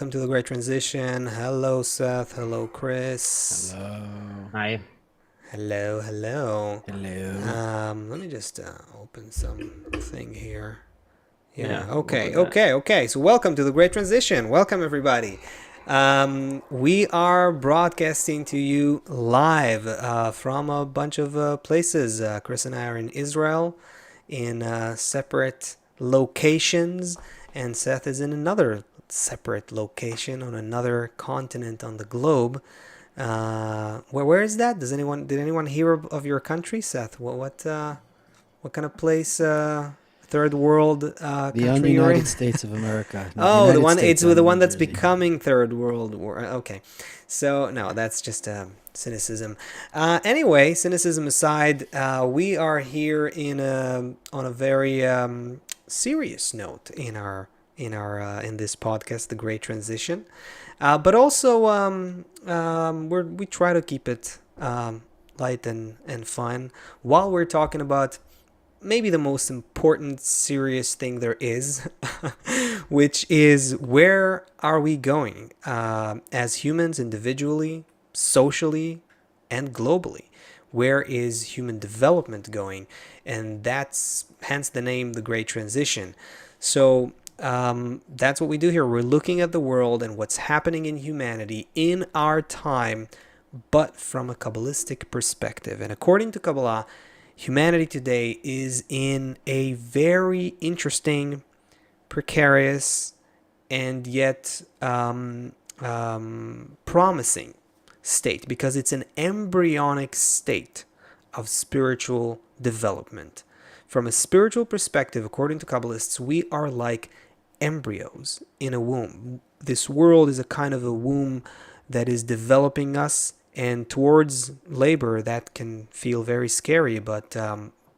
welcome to the Great Transition. Hello, Seth. Hello, Chris. Hello. Hi. Hello, hello. Hello. Let me just open something here. Yeah, Okay. So welcome to the Great Transition. Welcome, everybody. We are broadcasting to you live from a bunch of places. Chris and I are in Israel in separate locations, and Seth is in another separate location on another continent on the globe. Where is that? Did anyone hear of your country, Seth? What kind of place? Third world The country you're in? ununited States of America. Oh, the United one States it's out the of one New that's Jersey. becoming third world war. Okay, so no, that's just cynicism. Anyway, cynicism aside, we are here on a very serious note in this podcast, The Great Transition. But also, we try to keep it light and fun while we're talking about maybe the most important serious thing there is, which is where are we going as humans individually, socially, and globally? Where is human development going? And that's hence the name, The Great Transition. So that's what we do here. We're looking at the world and what's happening in humanity in our time, but from a Kabbalistic perspective. And according to Kabbalah, humanity today is in a very interesting, precarious, and yet promising state, because it's an embryonic state of spiritual development. From a spiritual perspective, according to Kabbalists, we are like embryos in a womb. This world is a kind of a womb that is developing us, and towards labor that can feel very scary, but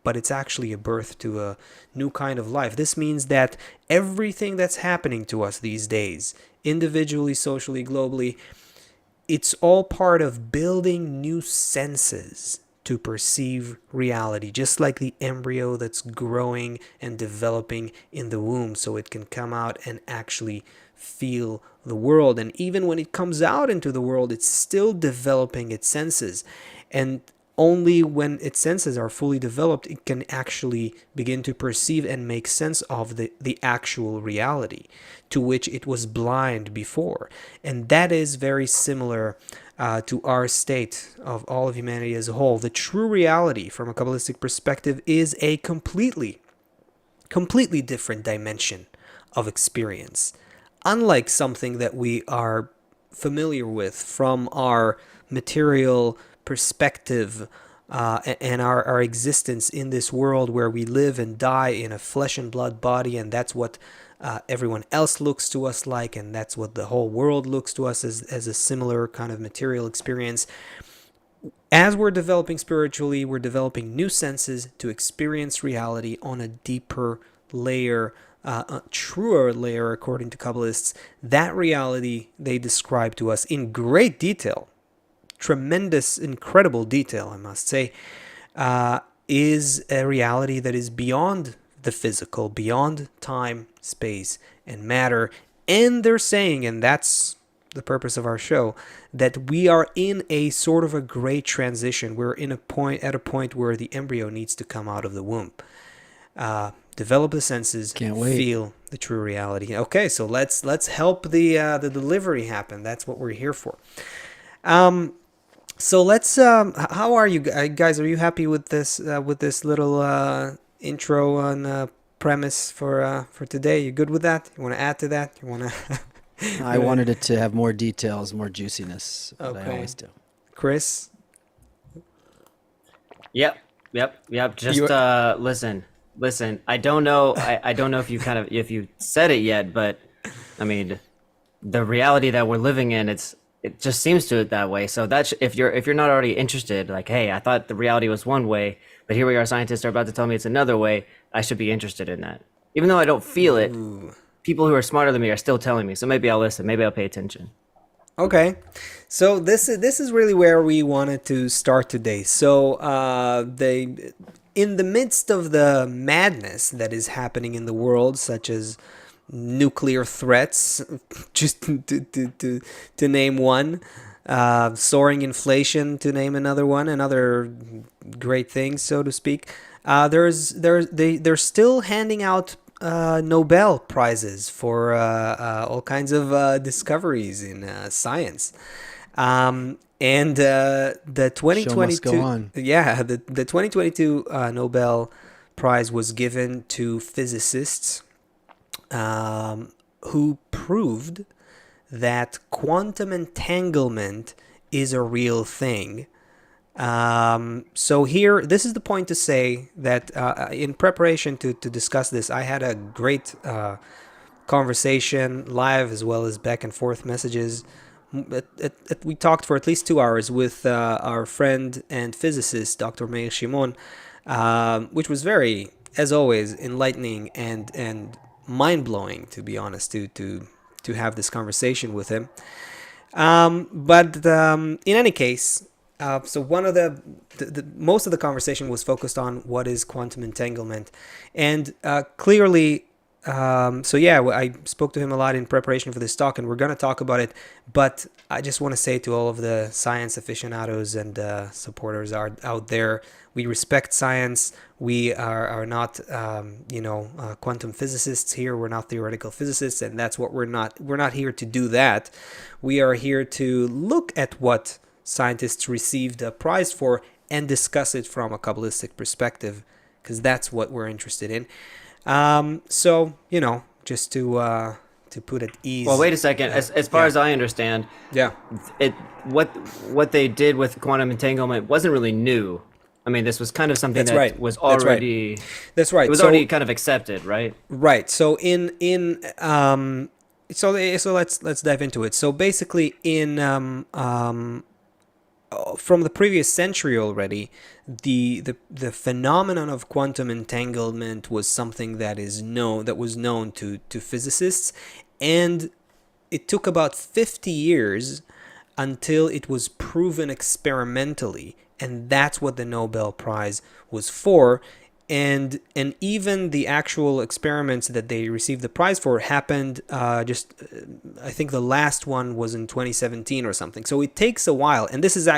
it's actually a birth to a new kind of life. This means that everything that's happening to us these days, individually, socially, globally, it's all part of building new senses to perceive reality, just like the embryo that's growing and developing in the womb so it can come out and actually feel the world. And even when it comes out into the world, it's still developing its senses. And only when its senses are fully developed, it can actually begin to perceive and make sense of the actual reality to which it was blind before. And that is very similar to our state of all of humanity as a whole. The true reality from a Kabbalistic perspective is a completely different dimension of experience. Unlike something that we are familiar with from our material perspective and our existence in this world where we live and die in a flesh and blood body, and that's what everyone else looks to us like, and that's what the whole world looks to us as a similar kind of material experience. As we're developing spiritually, we're developing new senses to experience reality on a deeper layer, a truer layer, according to Kabbalists. That reality they describe to us in great detail, tremendous, incredible detail, I must say, is a reality that is beyond the physical, beyond time, space, and matter. And they're saying, and that's the purpose of our show, that we are in a sort of a great transition. We're at a point where the embryo needs to come out of the womb. Develop the senses, Can't wait. feel the true reality. Okay, so let's help the delivery happen. That's what we're here for. So let's. How are you guys? Are you happy with this little intro and premise for today? You good with that? You want to add to that? You want to? I wanted it to have more details, more juiciness, but I Okay. always do. Chris. Yep. Just You- listen. I don't know. I don't know if if you said it yet, but I mean, the reality that we're living in, it just seems to it that way. So that's if you're not already interested, like, hey, I thought the reality was one way, but here we are, scientists are about to tell me it's another way. I should be interested in that, even though I don't feel it. People who are smarter than me are still telling me, so maybe I'll listen. Maybe I'll pay attention. Okay, so this is really where we wanted to start today. So in the midst of the madness that is happening in the world, such as nuclear threats, just to name one. Soaring inflation, to name another one, and other great things, so to speak. They're still handing out Nobel prizes for all kinds of discoveries in science. And the Show must go 2022, on. yeah, the 2022 Nobel Prize was given to physicists who proved that quantum entanglement is a real thing. So here, this is the point to say that in preparation to discuss this, I had a great conversation live as well as back and forth messages. We talked for at least 2 hours with our friend and physicist, Dr. Meir Shimon, which was very, as always, enlightening and mind-blowing, to be honest, to have this conversation with him. But in any case, so one of the most of the conversation was focused on what is quantum entanglement, and clearly, so yeah, I spoke to him a lot in preparation for this talk, and we're going to talk about it. But I just want to say to all of the science aficionados and supporters out there, we respect science. We are not, quantum physicists here. We're not theoretical physicists, and that's what we're not. We're not here to do that. We are here to look at what scientists received a prize for and discuss it from a Kabbalistic perspective, because that's what we're interested in. So, just to put at ease. Well, wait a second. As far as I understand, Yeah. what they did with quantum entanglement wasn't really new. I mean, this was kind of something That's that right. was That's right. already That's right. it was So- already kind of accepted, right? Right. So so let's dive into it. So basically, from the previous century already, the phenomenon of quantum entanglement was something that was known to physicists, and it took about 50 years until it was proven experimentally, and that's what the Nobel Prize was for. And even the actual experiments that they received the prize for happened I think the last one was in 2017 or something. So it takes a while, and this is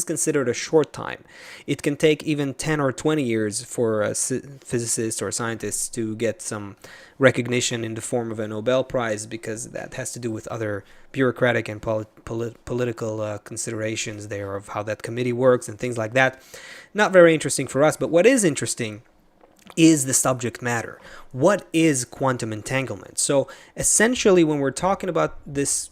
considered a short time. It can take even 10 or 20 years for physicists or scientists to get some recognition in the form of a Nobel Prize, because that has to do with other bureaucratic and political considerations there of how that committee works and things like that. Not very interesting for us, but what is interesting is the subject matter. What is quantum entanglement? So essentially, when we're talking about this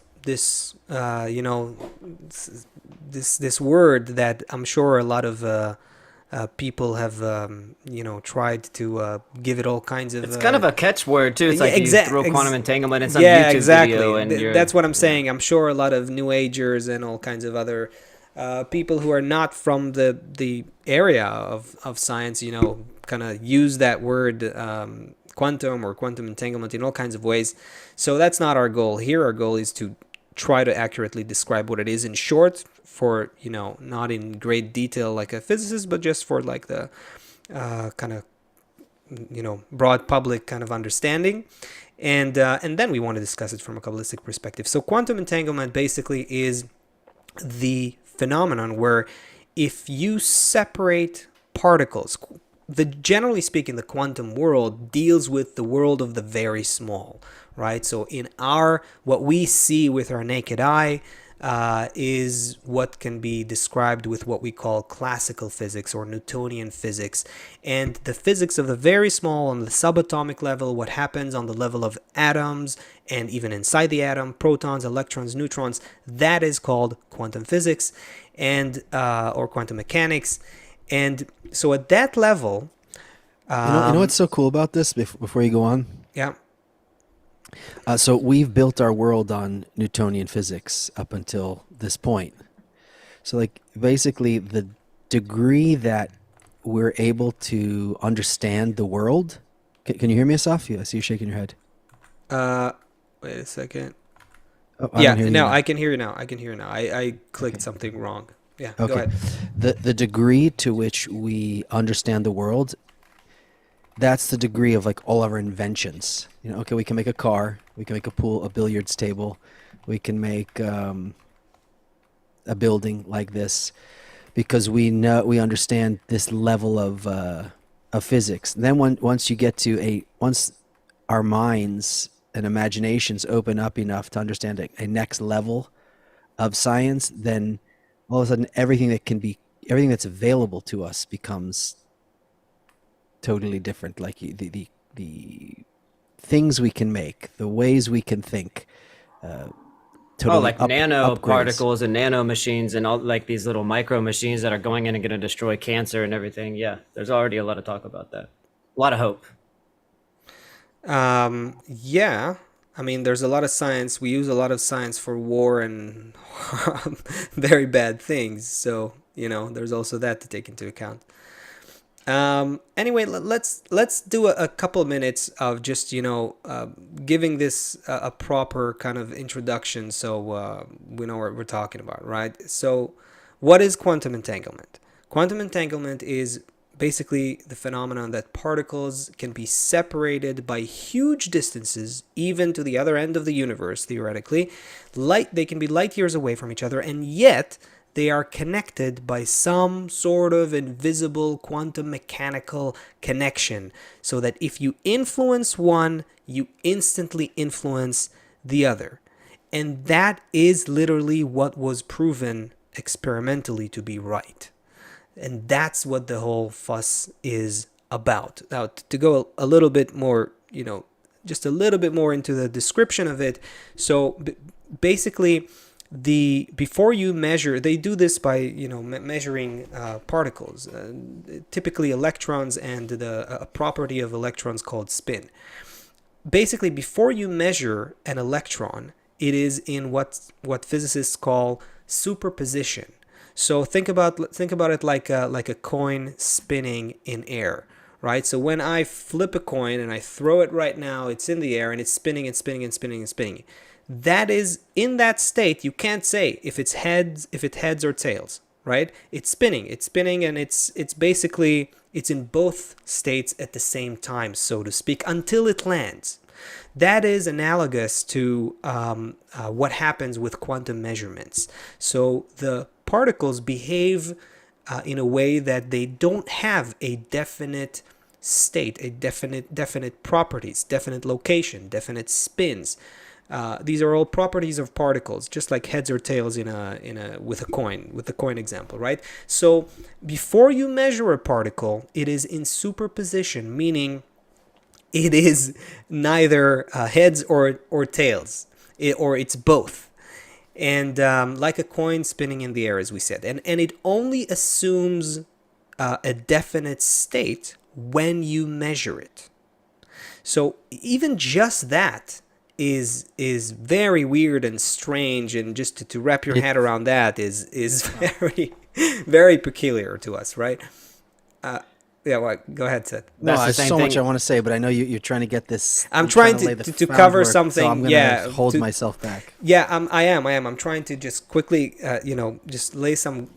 word that I'm sure a lot of people have tried to give it all kinds of. It's kind of a catchword too. It's like you throw quantum entanglement in some yeah, YouTube exactly. video, and That's what I'm saying. I'm sure a lot of New Agers and all kinds of other people who are not from the area of science, kind of use that word quantum or quantum entanglement in all kinds of ways. So that's not our goal here. Our goal is to try to accurately describe what it is in short, for not in great detail like a physicist, but just for like the kind of broad public kind of understanding. And then we want to discuss it from a Kabbalistic perspective. So quantum entanglement basically is the phenomenon where if you separate particles, generally speaking, the quantum world deals with the world of the very small, right? So in what we see with our naked eye is what can be described with what we call classical physics or Newtonian physics. And the physics of the very small, on the subatomic level, what happens on the level of atoms and even inside the atom, protons, electrons, neutrons, that is called quantum physics and or quantum mechanics. And so at that level, you know what's so cool about this? Before you go on, yeah. So we've built our world on Newtonian physics up until this point. So like basically the degree that we're able to understand the world. Can you hear me, Asaf? I see you shaking your head. Wait a second. Oh, I can hear you now. I clicked something wrong. Yeah, okay. Go ahead. The degree to which we understand the world, that's the degree of like all our inventions. Okay, we can make a car, we can make a pool, a billiards table, we can make a building like this because we understand this level of physics. Then once you get to once our minds and imaginations open up enough to understand a next level of science, then all of a sudden everything that's available to us becomes totally different. Like the things we can make, the ways we can think, uh, Oh, totally like nano upgrades. particles and nano machines and all like these little micro machines that are going in and going to destroy cancer and everything. Yeah, there's already a lot of talk about that. A lot of hope. Yeah, I mean, there's a lot of science. We use a lot of science for war and very bad things. So, there's also that to take into account. Anyway, let's do a couple of minutes of just giving this a proper kind of introduction, so we know what we're talking about, right? So, what is quantum entanglement? Quantum entanglement is basically the phenomenon that particles can be separated by huge distances, even to the other end of the universe, theoretically. They can be light years away from each other, and yet they are connected by some sort of invisible quantum mechanical connection, so that if you influence one, you instantly influence the other. And that is literally what was proven experimentally to be right. And that's what the whole fuss is about. Now, to go a little bit more, just a little bit more into the description of it. So basically, before you measure, they do this by measuring particles, typically electrons, and a property of electrons called spin. Basically, before you measure an electron, it is in what physicists call superposition. So think about it like a coin spinning in air, right? So when I flip a coin and I throw it right now, it's in the air and it's spinning and spinning and spinning and spinning. That is, in that state, you can't say if it's heads or tails, right? It's spinning, and it's basically it's in both states at the same time, so to speak, until it lands. That is analogous to what happens with quantum measurements. So the particles behave in a way that they don't have a definite state, a definite properties, definite location, definite spins. These are all properties of particles, just like heads or tails with the coin example, right? So before you measure a particle, it is in superposition, meaning it is neither heads or tails, or it's both. And like a coin spinning in the air, as we said. And it only assumes a definite state when you measure it. So even just that is very weird and strange, and just to wrap your head around that is very, very peculiar to us, right? Yeah, well, go ahead, Seth. No, there's so much I want to say, but I know you're trying to get this. I'm trying lay to the cover groundwork, something. So I'm gonna hold myself back. Yeah, I am. I'm trying to just quickly, just lay some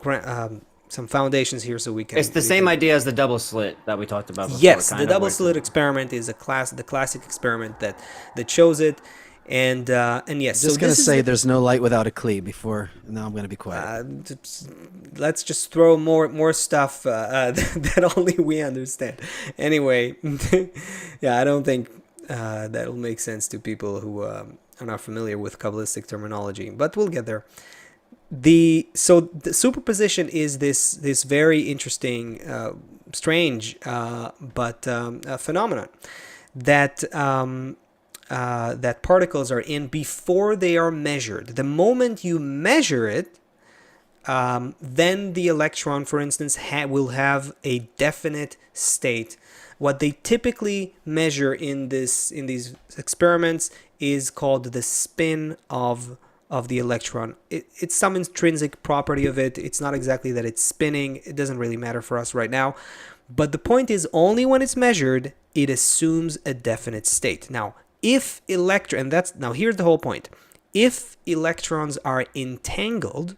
foundations here so we can. It's the same idea as the double slit that we talked about before. Yes, the double slit experiment is the classic experiment that shows it. And yes, just gonna say there's no light without a Klee. Before now, I'm gonna be quiet. Let's just throw more stuff that only we understand. Anyway, yeah, I don't think that will make sense to people who are not familiar with Kabbalistic terminology, but we'll get there. So the superposition is this very interesting, strange, but phenomenon that. That particles are in before they are measured. The moment you measure it, then the electron, for instance, will have a definite state. What they typically measure in these experiments is called the spin of the electron. It's some intrinsic property of it. It's not exactly that it's spinning. It doesn't really matter for us right now. But the point is, only when it's measured, it assumes a definite state. Now, here's the whole point. If electrons are entangled,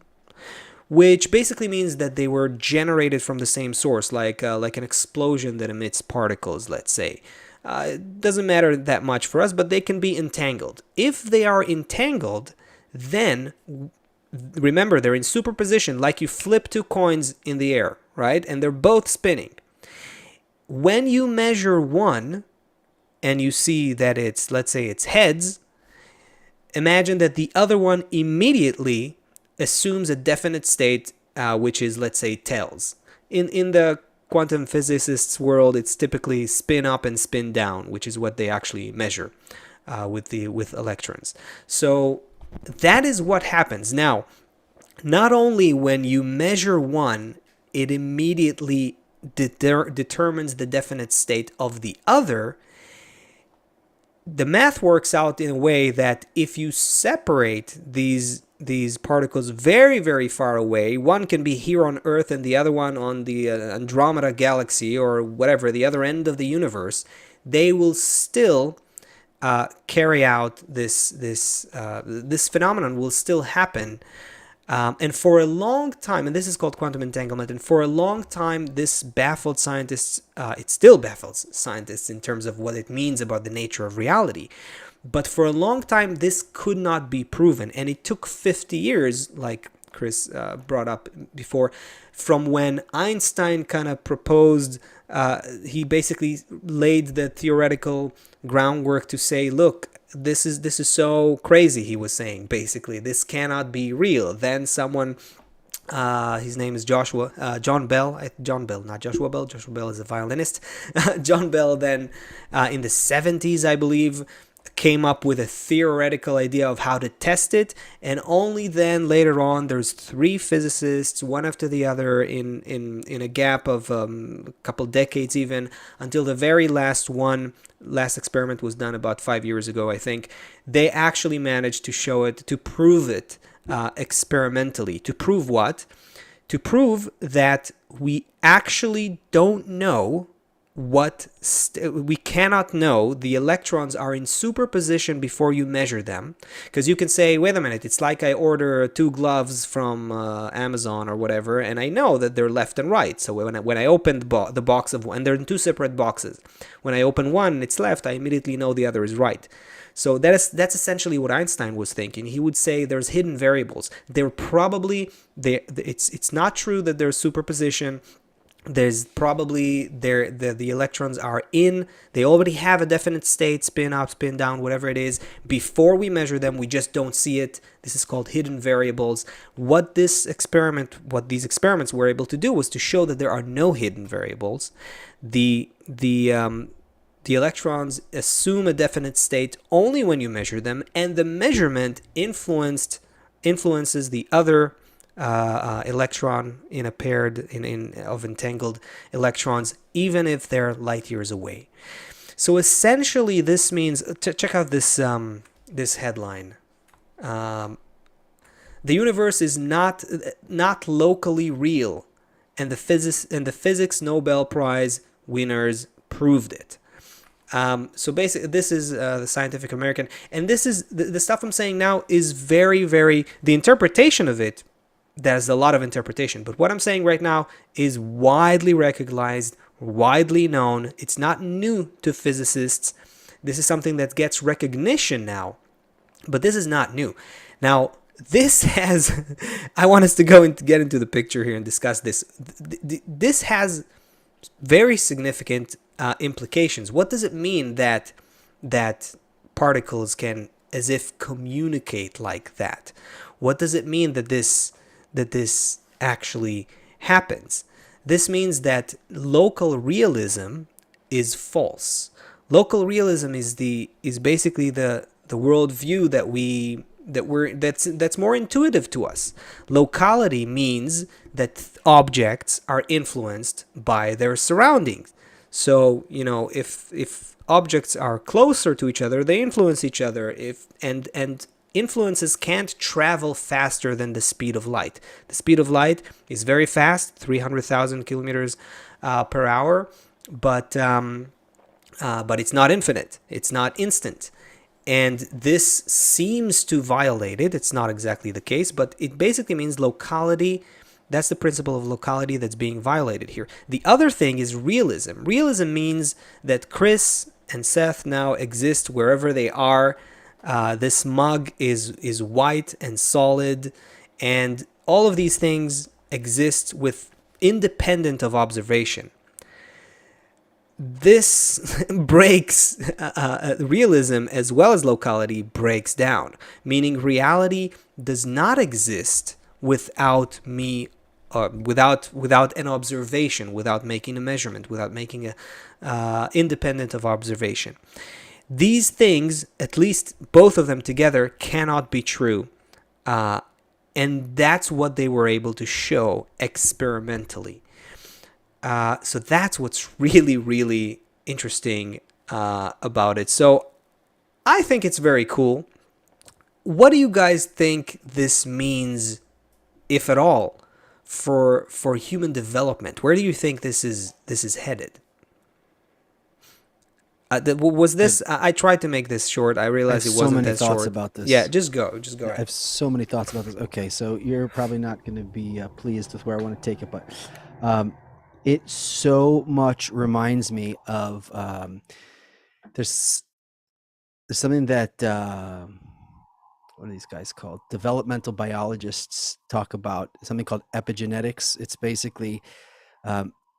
which basically means that they were generated from the same source, like an explosion that emits particles, let's say. It doesn't matter that much for us, but they can be entangled. If they are entangled, then remember, they're in superposition, like you flip two coins in the air, right? And they're both spinning. When you measure one and you see that it's, let's say it's heads, imagine that the other one immediately assumes a definite state, which is, let's say, tails. In the quantum physicists' world, it's typically spin up and spin down, which is what they actually measure with electrons. So that is what happens. Now, not only when you measure one, it immediately determines the definite state of the other. The math works out in a way that if you separate these particles very, very far away, one can be here on Earth and the other one on the Andromeda galaxy or whatever, the other end of the universe, they will still carry out this phenomenon will still happen. And for a long time, and this is called quantum entanglement, and for a long time, this baffled scientists, it still baffles scientists in terms of what it means about the nature of reality. But for a long time, this could not be proven. And it took 50 years, like Chris brought up before, from when Einstein kind of proposed, he basically laid the theoretical groundwork to say, look, this is so crazy, he was saying, basically. This cannot be real. Then someone, his name is John Bell, not Joshua Bell. Joshua Bell is a violinist. John Bell then, in the 70s, I believe, came up with a theoretical idea of how to test it, and only then later on there's three physicists, one after the other, in a gap of a couple decades even, until the very last experiment was done about 5 years ago, I think. They actually managed to show it, to prove it experimentally. To prove what? To prove that we actually don't know we cannot know the electrons are in superposition before you measure them, because you can say, wait a minute, it's like I order 2 gloves from Amazon or whatever, and I know that they're left and right. So when I open the box of one, they're in 2 separate boxes. When I open one and it's left, I immediately know the other is right. So that's essentially what Einstein was thinking. He would say there's hidden variables. It's not true that there's superposition. There's probably the electrons are in, they already have a definite state, spin up, spin down, whatever it is. Before we measure them, we just don't see it. This is called hidden variables. What these experiments were able to do was to show that there are no hidden variables. The electrons assume a definite state only when you measure them, and the measurement influences the other electron in a paired of entangled electrons, even if they're light years away. So essentially, this means check out this headline. The universe is not locally real, and the physics Nobel Prize winners proved it. So basically, this is the Scientific American, and this is the stuff I'm saying now is very, very, the interpretation of it. There's a lot of interpretation, but what I'm saying right now is widely recognized, widely known. It's not new to physicists. This is something that gets recognition now, but this is not new. Now, this has, I want us to get into the picture here and discuss this. This has very significant implications. What does it mean that particles can as if communicate like that? What does it mean that this actually happens? This means that local realism is false. Local realism is basically the worldview that's more intuitive to us. Locality means that objects are influenced by their surroundings. So, if objects are closer to each other, they influence each other. And influences can't travel faster than the speed of light. The speed of light is very fast, 300,000 kilometers per hour, but it's not infinite. It's not instant. And this seems to violate it. It's not exactly the case, but it basically means locality. That's the principle of locality that's being violated here. The other thing is realism. Realism means that Chris and Seth now exist wherever they are. This mug is white and solid, and all of these things exist with independent of observation. This breaks realism as well as locality breaks down, meaning reality does not exist without me, without an observation, without making a measurement, without making a independent of observation. These things, at least both of them together, cannot be true. And that's what they were able to show experimentally. So that's what's really, really interesting about it. So I think it's very cool. What do you guys think this means, if at all, for human development? Where do you think this is headed? Was this? I tried to make this short. I realized it wasn't that short. So many thoughts about this. Yeah, just go I ahead. have so many thoughts about this. Okay, so you're probably not going to be pleased with where I want to take it, but it so much reminds me of there's something that what are these guys called? Developmental biologists talk about, something called epigenetics. It's basically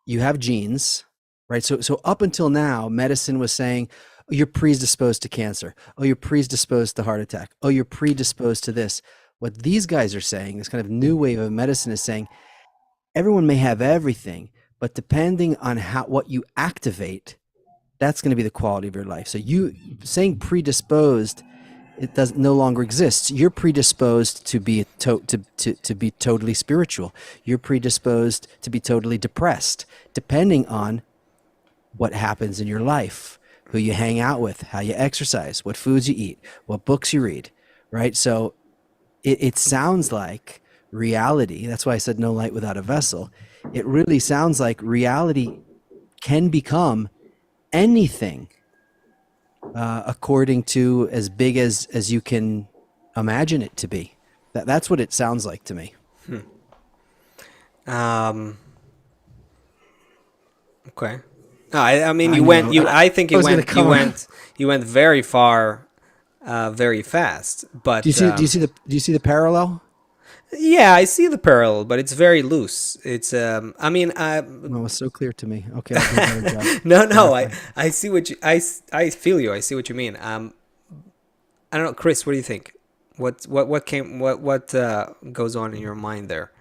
you have genes, right? So up until now, medicine was saying, oh, you're predisposed to cancer. Oh, you're predisposed to heart attack. Oh, you're predisposed to this. What these guys are saying, this kind of new wave of medicine is saying, everyone may have everything, but depending on what you activate, that's going to be the quality of your life. So you saying predisposed, it does no longer exists. You're predisposed to be to be totally spiritual. You're predisposed to be totally depressed, depending on what happens in your life, who you hang out with, how you exercise, what foods you eat, what books you read, right? So it sounds like reality. That's why I said no light without a vessel. It really sounds like reality can become anything according to as big as you can imagine it to be. That's what it sounds like to me. Okay. No, I mean, I think you went very far, very fast. But do you see the parallel? Yeah, I see the parallel, but it's very loose. It's I mean, Well, it's so clear to me. Okay, I'll do a better job. no, I see what you, I feel you. I see what you mean. I don't know, Chris. What do you think? What goes on in your mind there?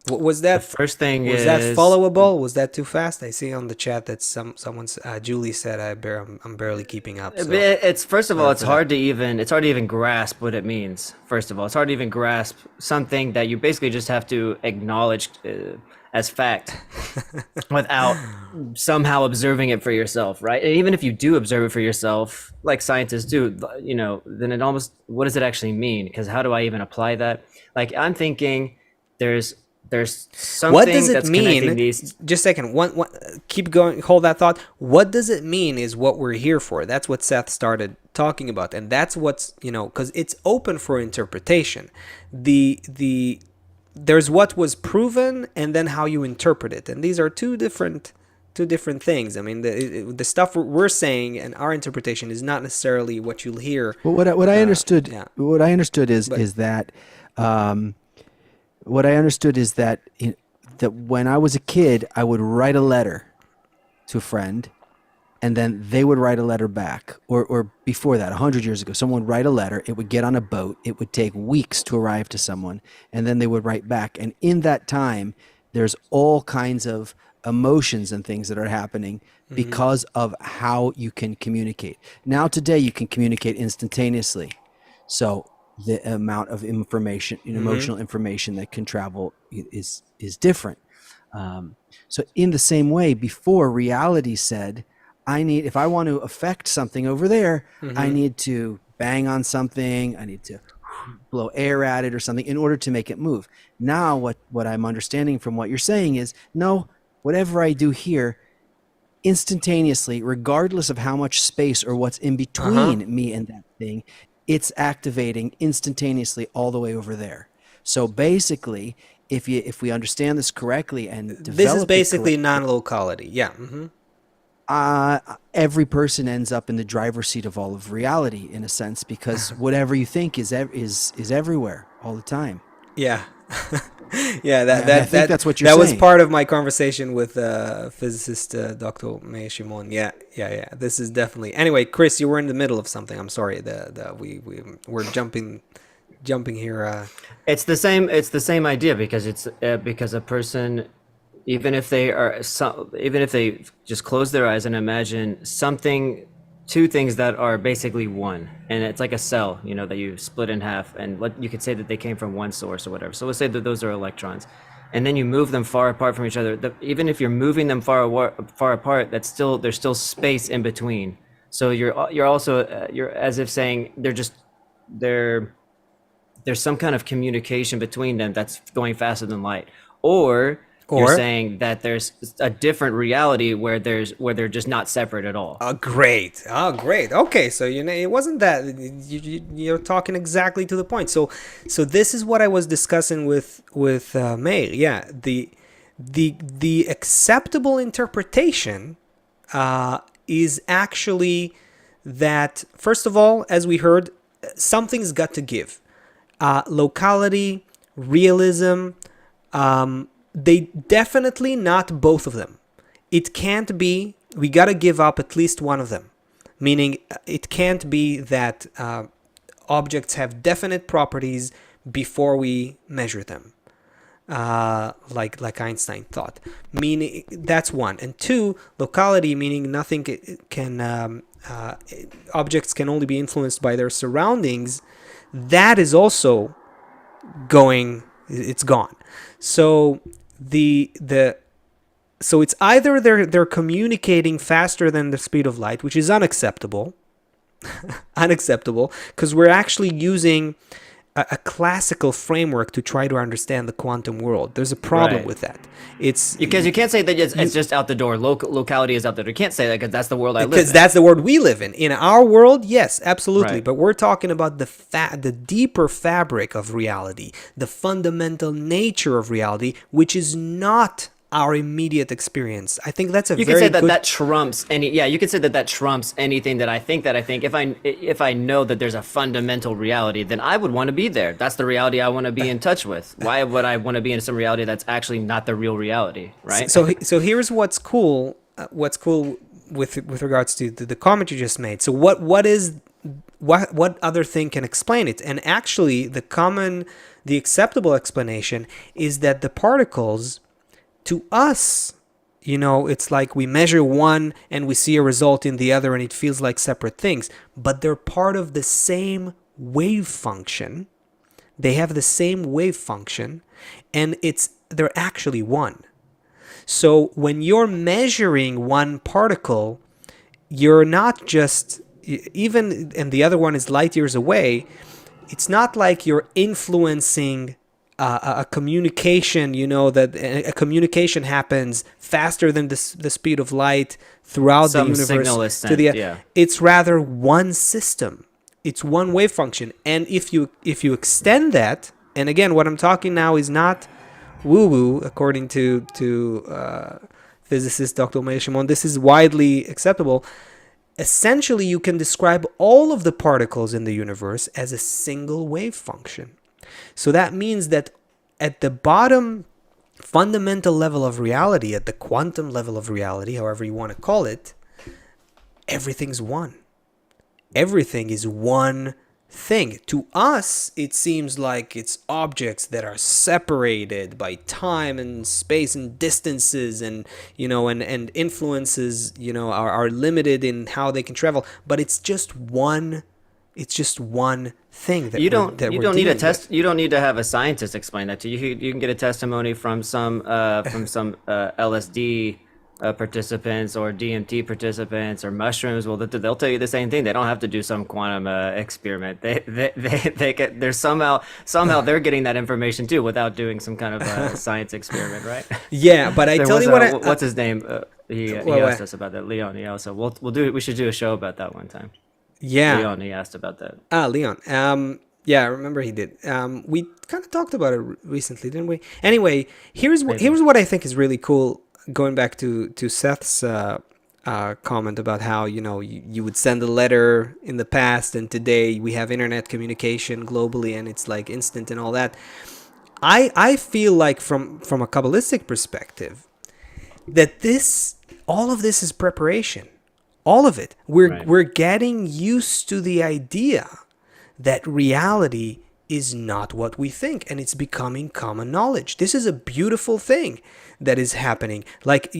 What was that? The first thing was is that followable? Was that too fast? I see on the chat that someone's Julie said I'm barely keeping up. So. It's first of all, it's hard to even grasp what it means. First of all, it's hard to even grasp something that you basically just have to acknowledge as fact without somehow observing it for yourself, right? And even if you do observe it for yourself, like scientists do, then it almost, what does it actually mean? Because how do I even apply that? Like, I'm thinking there's something. What does it that's mean? These... Just a second. Keep going. Hold that thought. What does it mean is what we're here for. That's what Seth started talking about, and that's what's because it's open for interpretation. There's what was proven, and then how you interpret it, and these are two different things. I mean, the stuff we're saying and our interpretation is not necessarily what you'll hear. Well, what I understood is that. What I understood is that that when I was a kid, I would write a letter to a friend, and then they would write a letter back. Or before that, 100 years ago, someone would write a letter. It would get on a boat. It would take weeks to arrive to someone, and then they would write back. And in that time, there's all kinds of emotions and things that are happening because of how you can communicate. Now, today, you can communicate instantaneously. So the amount of information, emotional information that can travel is different. So in the same way, before, reality said, if I want to affect something over there, I need to bang on something, I need to blow air at it or something in order to make it move. Now what I'm understanding from what you're saying is, no, whatever I do here, instantaneously, regardless of how much space or what's in between me and that thing, it's activating instantaneously all the way over there. So basically, if we understand this correctly and develop this is basically non-locality. Yeah. every person ends up in the driver's seat of all of reality, in a sense, because whatever you think is everywhere all the time. Yeah. Yeah, I mean, I think that's what you're that was saying. part of my conversation with physicist Dr. Mei Shimon. Yeah, yeah, yeah. This is definitely. Anyway, Chris, you were in the middle of something. I'm sorry. We're jumping here. It's the same. It's the same idea because it's because a person, even if they are, even if they just close their eyes and imagine something, two things that are basically one, and it's like a cell, you know, that you split in half, and you could say that they came from one source or whatever. So let's say that those are electrons, and then you move them far apart from each other. Even if you're moving them far apart, there's still space in between. So you're also you're as if saying they're there's some kind of communication between them that's going faster than light, or you're Or saying that there's a different reality where they're just not separate at all. great. Oh, great. Okay, so it wasn't that you're talking exactly to the point. So this is what I was discussing with Meir. Yeah, the acceptable interpretation is actually that, first of all, as we heard, something's got to give. Locality, realism, they definitely not both of them. It can't be, we got to give up at least one of them. Meaning, it can't be that objects have definite properties before we measure them. Like Einstein thought. Meaning, that's one. And two, locality, meaning nothing can, objects can only be influenced by their surroundings. That is also it's gone. So so it's either they're communicating faster than the speed of light, which is unacceptable, because we're actually using a classical framework to try to understand the quantum world. There's a problem Right. with that. It's Because you can't say that it's just out the door. Locality is out the door. You can't say that because that's the world I live because in. that's the world we live in. In our world, yes, absolutely. Right. But we're talking about the deeper fabric of reality, the fundamental nature of reality, which is not our immediate experience. I think that's a You can very say that good. that trumps any. Yeah, you can say that that trumps anything that I think that I think. If I know that there's a fundamental reality, then I would want to be there. That's the reality I want to be in touch with. Why would I want to be in some reality that's actually not the real reality, right? So here's what's cool. What's cool with regards to the comment you just made. So what other thing can explain it? And actually, the acceptable explanation is that the particles, to us, it's like we measure one and we see a result in the other and it feels like separate things, but they're part of the same wave function. They have the same wave function, and they're actually one. So when you're measuring one particle, you're not just, even, and the other one is light years away, it's not like you're influencing a communication, that a communication happens faster than the speed of light throughout Some the universe. signal is sent, yeah. It's rather one system. It's one wave function. And if you extend that, and again, what I'm talking now is not woo-woo, according to physicist Dr. Meir Shimon. This is widely acceptable. Essentially, you can describe all of the particles in the universe as a single wave function. So that means that at the bottom fundamental level of reality, at the quantum level of reality, however you want to call it, everything's one. Everything is one thing. To us, it seems like it's objects that are separated by time and space and distances, and and influences are limited in how they can travel. But it's just one. It's just one thing that You don't need a test. with. You don't need to have a scientist explain that to you. You can get a testimony from some LSD participants or DMT participants or mushrooms. Well, they'll tell you the same thing. They don't have to do some quantum experiment. They get, there's somehow they're getting that information too without doing some kind of science experiment, right? Yeah, but I There tell was you what. what's his name? He What? asked us about that. Leon. Yeah. So we should do a show about that one time. Yeah. Leon. He asked about that. Leon. Yeah, I remember he did. We kind of talked about it recently, didn't we? Anyway, here's what I think is really cool. Going back to Seth's comment about how, you would send a letter in the past, and today we have internet communication globally, and it's like instant and all that. I feel like from a Kabbalistic perspective that all of this is preparation. All of it. Right. We're getting used to the idea that reality is not what we think, and it's becoming common knowledge. This is a beautiful thing that is happening. Like,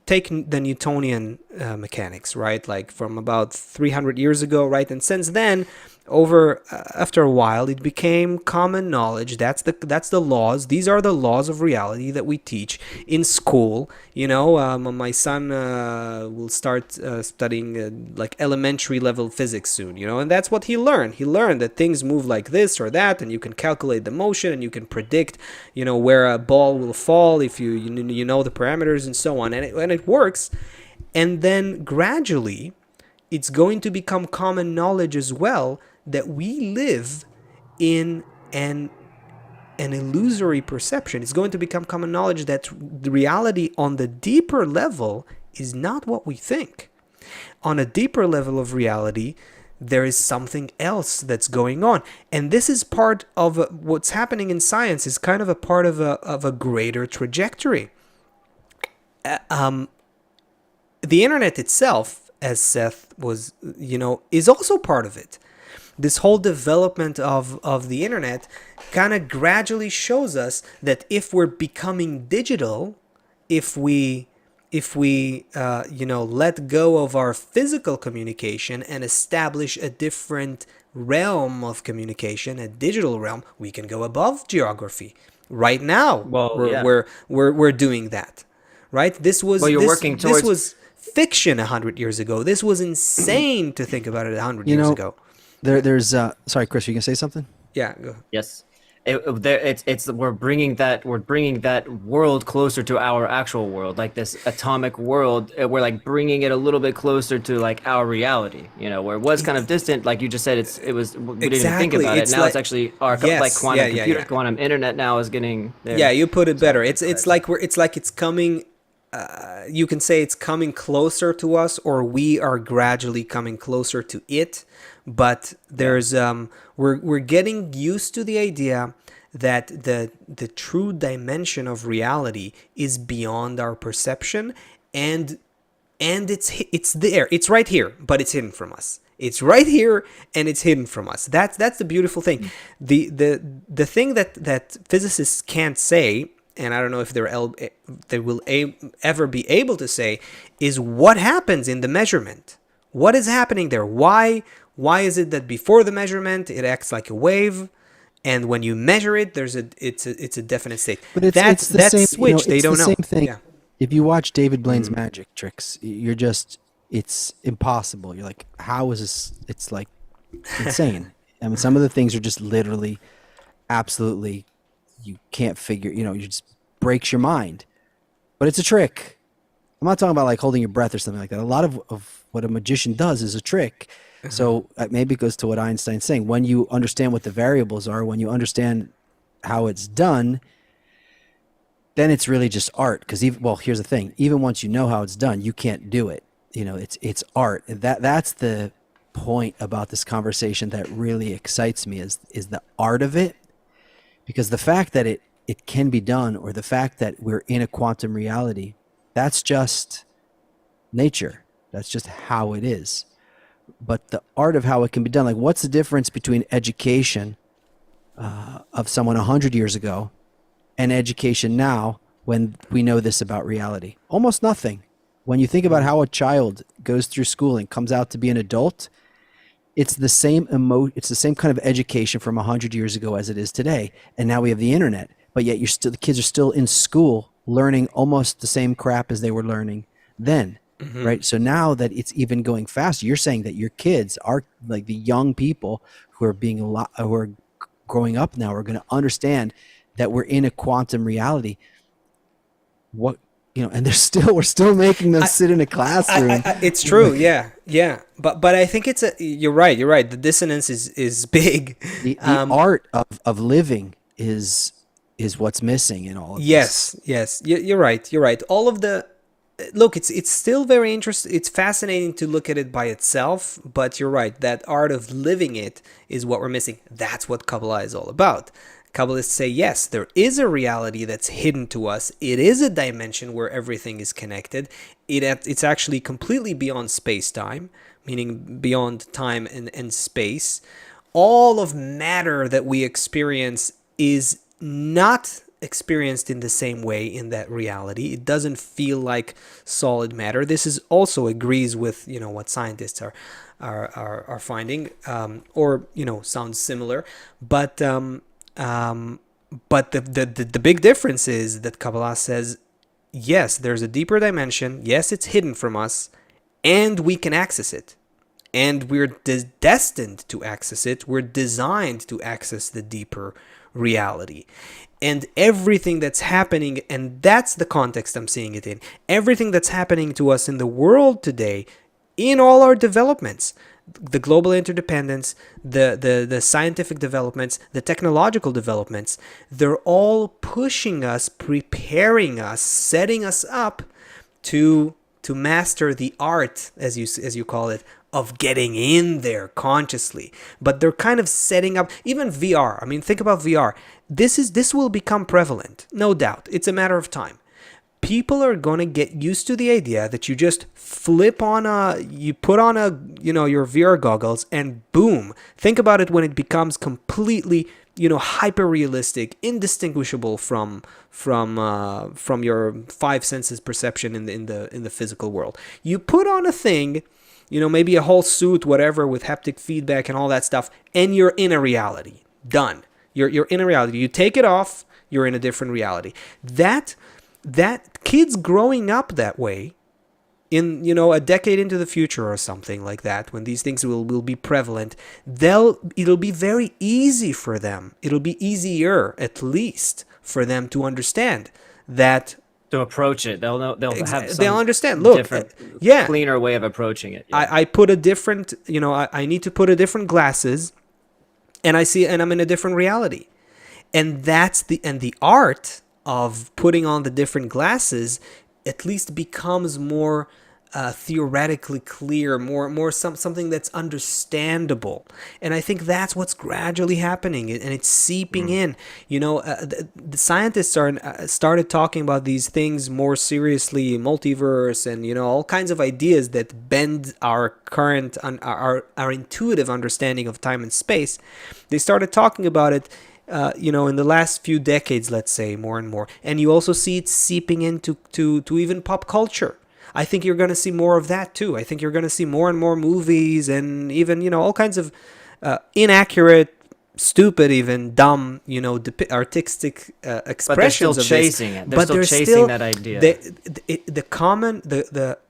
take the Newtonian mechanics, right? Like from about 300 years ago, right? And since then, after a while, it became common knowledge. That's the laws. These are the laws of reality that we teach in school. My son will start studying like elementary level physics soon. And that's what he learned. He learned that things move like this or that, and you can calculate the motion, and you can predict, where a ball will fall if you know the parameters and so on, and it works. And then gradually, it's going to become common knowledge as well that we live in an illusory perception. It's going to become common knowledge that the reality on the deeper level is not what we think. On a deeper level of reality, there is something else that's going on. And this is part of what's happening in science, is kind of a part of a greater trajectory. The internet itself, as Seth was, is also part of it. This whole development of the internet kind of gradually shows us that if we're becoming digital, if we let go of our physical communication and establish a different realm of communication, a digital realm, we can go above geography. Right now, we're doing that. Right? This was this was fiction 100 years ago. This was insane to think about it 100 years ago. There's sorry, Chris, you can say something? Yeah, go. Yes. We're bringing that world closer to our actual world, like this atomic world. We're like bringing it a little bit closer to like our reality, where it was kind of distant, like you just said. We didn't even think about it. Now it's actually our like quantum computer, quantum internet now is getting there. Yeah, you put it better. It's like it's coming. You can say it's coming closer to us, or we are gradually coming closer to it. But there's we're getting used to the idea that the true dimension of reality is beyond our perception, and it's there. It's right here, but it's hidden from us. It's right here, and it's hidden from us. That's the beautiful thing. The thing that physicists can't say, and I don't know if they will ever be able to say, is what happens in the measurement. What is happening there? Why is it that before the measurement it acts like a wave, and when you measure it, it's a definite state? But it's the same switch. They don't know. Same thing. Yeah. If you watch David Blaine's magic tricks, it's impossible. You're like, how is this? It's like insane. I mean, some of the things are just literally, absolutely, you can't figure. You just breaks your mind. But it's a trick. I'm not talking about like holding your breath or something like that. A lot of what a magician does is a trick. So maybe it goes to what Einstein's saying. When you understand what the variables are, when you understand how it's done, then it's really just art. Because here's the thing: even once you know how it's done, you can't do it. It's art. That's the point about this conversation that really excites me is the art of it. Because the fact that it can be done, or the fact that we're in a quantum reality, that's just nature. That's just how it is. But the art of how it can be done, like what's the difference between education of someone 100 years ago and education now when we know this about reality? Almost nothing. When you think about how a child goes through schooling, comes out to be an adult, it's the same it's the same kind of education from 100 years ago as it is today. And now we have the internet, but yet the kids are still in school learning almost the same crap as they were learning then. Mm-hmm. Right. So now that it's even going faster, you're saying that your kids are like the young people who are who are growing up now are going to understand that we're in a quantum reality. And we're still making them sit in a classroom. It's true. Yeah. But I think you're right. The dissonance is big. The art of living is what's missing in all of this. Yes. You're right. All of the look, it's still very interesting. It's fascinating to look at it by itself, but you're right. That art of living it is what we're missing. That's what Kabbalah is all about. Kabbalists say, yes, there is a reality that's hidden to us. It is a dimension where everything is connected. It's actually completely beyond space-time, meaning beyond time and space. All of matter that we experience is not experienced in the same way in that reality. It doesn't feel like solid matter. This is also agrees with what scientists are finding, or sounds similar, but the big difference is that Kabbalah says, yes, there's a deeper dimension. Yes, it's hidden from us, and we can access it. And we're destined to access it. We're designed to access the deeper reality. And everything that's happening, and that's the context I'm seeing it in, everything that's happening to us in the world today, in all our developments, the global interdependence, the scientific developments, the technological developments, they're all pushing us, preparing us, setting us up to master the art, as you call it, of getting in there consciously. But they're kind of setting up, even VR. I mean, think about VR. This will become prevalent, no doubt. It's a matter of time. People are going to get used to the idea that you just put on your VR goggles and boom. Think about it when it becomes completely, hyper realistic, indistinguishable from your five senses perception in the physical world. You put on a thing, maybe a whole suit, whatever, with haptic feedback and all that stuff, and you're in a reality. Done. You're in a reality. You take it off, you're in a different reality. That kids growing up that way, in a decade into the future or something like that, when these things will be prevalent, it'll be very easy for them. It'll be easier, at least, for them to understand that. To approach it, they'll know. They'll understand. Look, different, yeah, cleaner way of approaching it. Yeah. I put a different. I need to put a different glasses, and I'm in a different reality, and the art of putting on the different glasses at least becomes more theoretically clear, more something that's understandable. And I think that's what's gradually happening, and it's seeping in. The scientists started talking about these things more seriously, multiverse, and all kinds of ideas that bend our current, our intuitive understanding of time and space. They started talking about it in the last few decades, let's say, more and more. And you also see it seeping into to even pop culture. I think you're going to see more of that too. I think you're going to see more and more movies and even, all kinds of inaccurate, stupid, even dumb, artistic expressions but they're still of chasing this. it. They're still chasing that idea.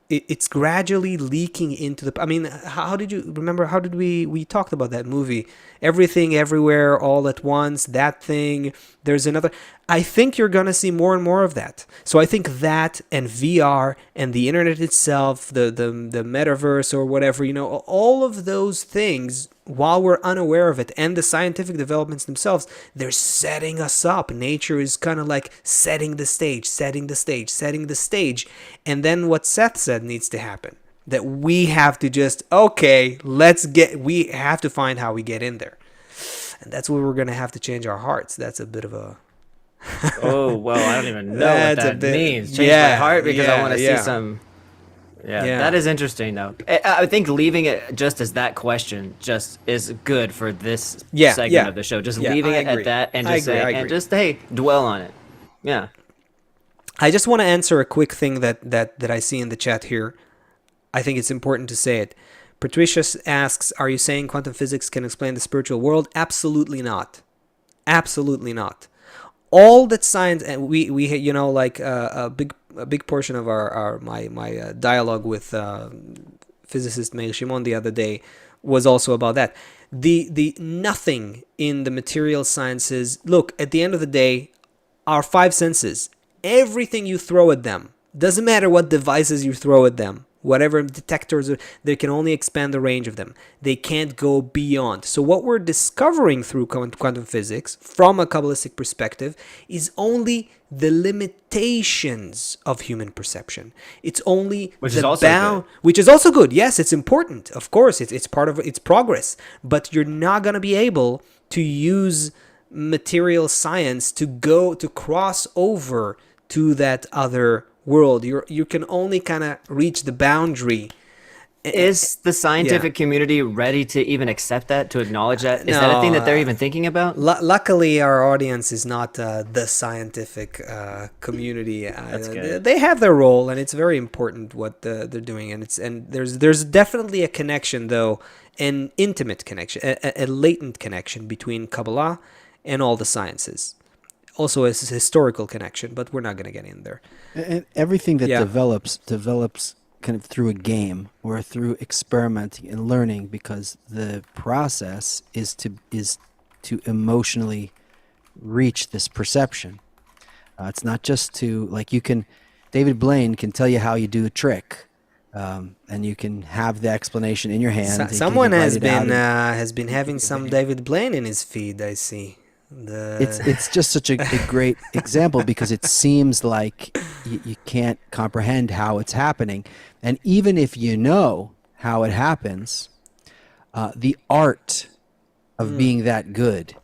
It's gradually leaking into the. I mean, how did you remember? How did we talked about that movie? Everything, everywhere, all at once. That thing. There's another. I think you're gonna see more and more of that. So I think that and VR and the internet itself, the metaverse or whatever, all of those things, while we're unaware of it, and the scientific developments themselves, they're setting us up. Nature is kind of like setting the stage, and then what Seth said needs to happen. That we have to just, we have to find how we get in there. And that's where we're going to have to change our hearts. That's a bit of a... Oh, well, I don't even know what that means. Change my heart because I want to see some... Yeah, that is interesting, though. I think leaving it just as that question just is good for this segment of the show. Just leaving it at that and just dwell on it. Yeah. I just want to answer a quick thing that I see in the chat here. I think it's important to say it. Patricia asks, are you saying quantum physics can explain the spiritual world? Absolutely not. Absolutely not. All that science, and we a big portion of my dialogue with physicist Meir Shimon the other day was also about that. The nothing in the material sciences. Look, at the end of the day, our five senses, everything you throw at them, doesn't matter what devices you throw at them, whatever detectors, they can only expand the range of them. They can't go beyond. So what we're discovering through quantum physics from a Kabbalistic perspective is only the limitations of human perception. It's only Which the is also good. which is also good. Yes, it's important. Of course, it's part of its progress. But you're not going to be able to use material science to cross over to that other world. You can only kind of reach the boundary. Is the scientific community ready to even accept that, to acknowledge that? Is that a thing that they're even thinking about? Luckily, our audience is not the scientific community. That's good. They have their role, and it's very important what they're doing. And there's definitely a connection, though, an intimate connection, a latent connection between Kabbalah and all the sciences. Also, a historical connection, but we're not going to get in there. And everything that develops kind of through a game or through experimenting and learning, because the process is to emotionally reach this perception. It's not just to, like, David Blaine can tell you how you do a trick, and you can have the explanation in your hand. Someone has been having some David Blaine in his feed, I see. It's just such a great example, because it seems like you can't comprehend how it's happening. And even if you know how it happens, the art of being that good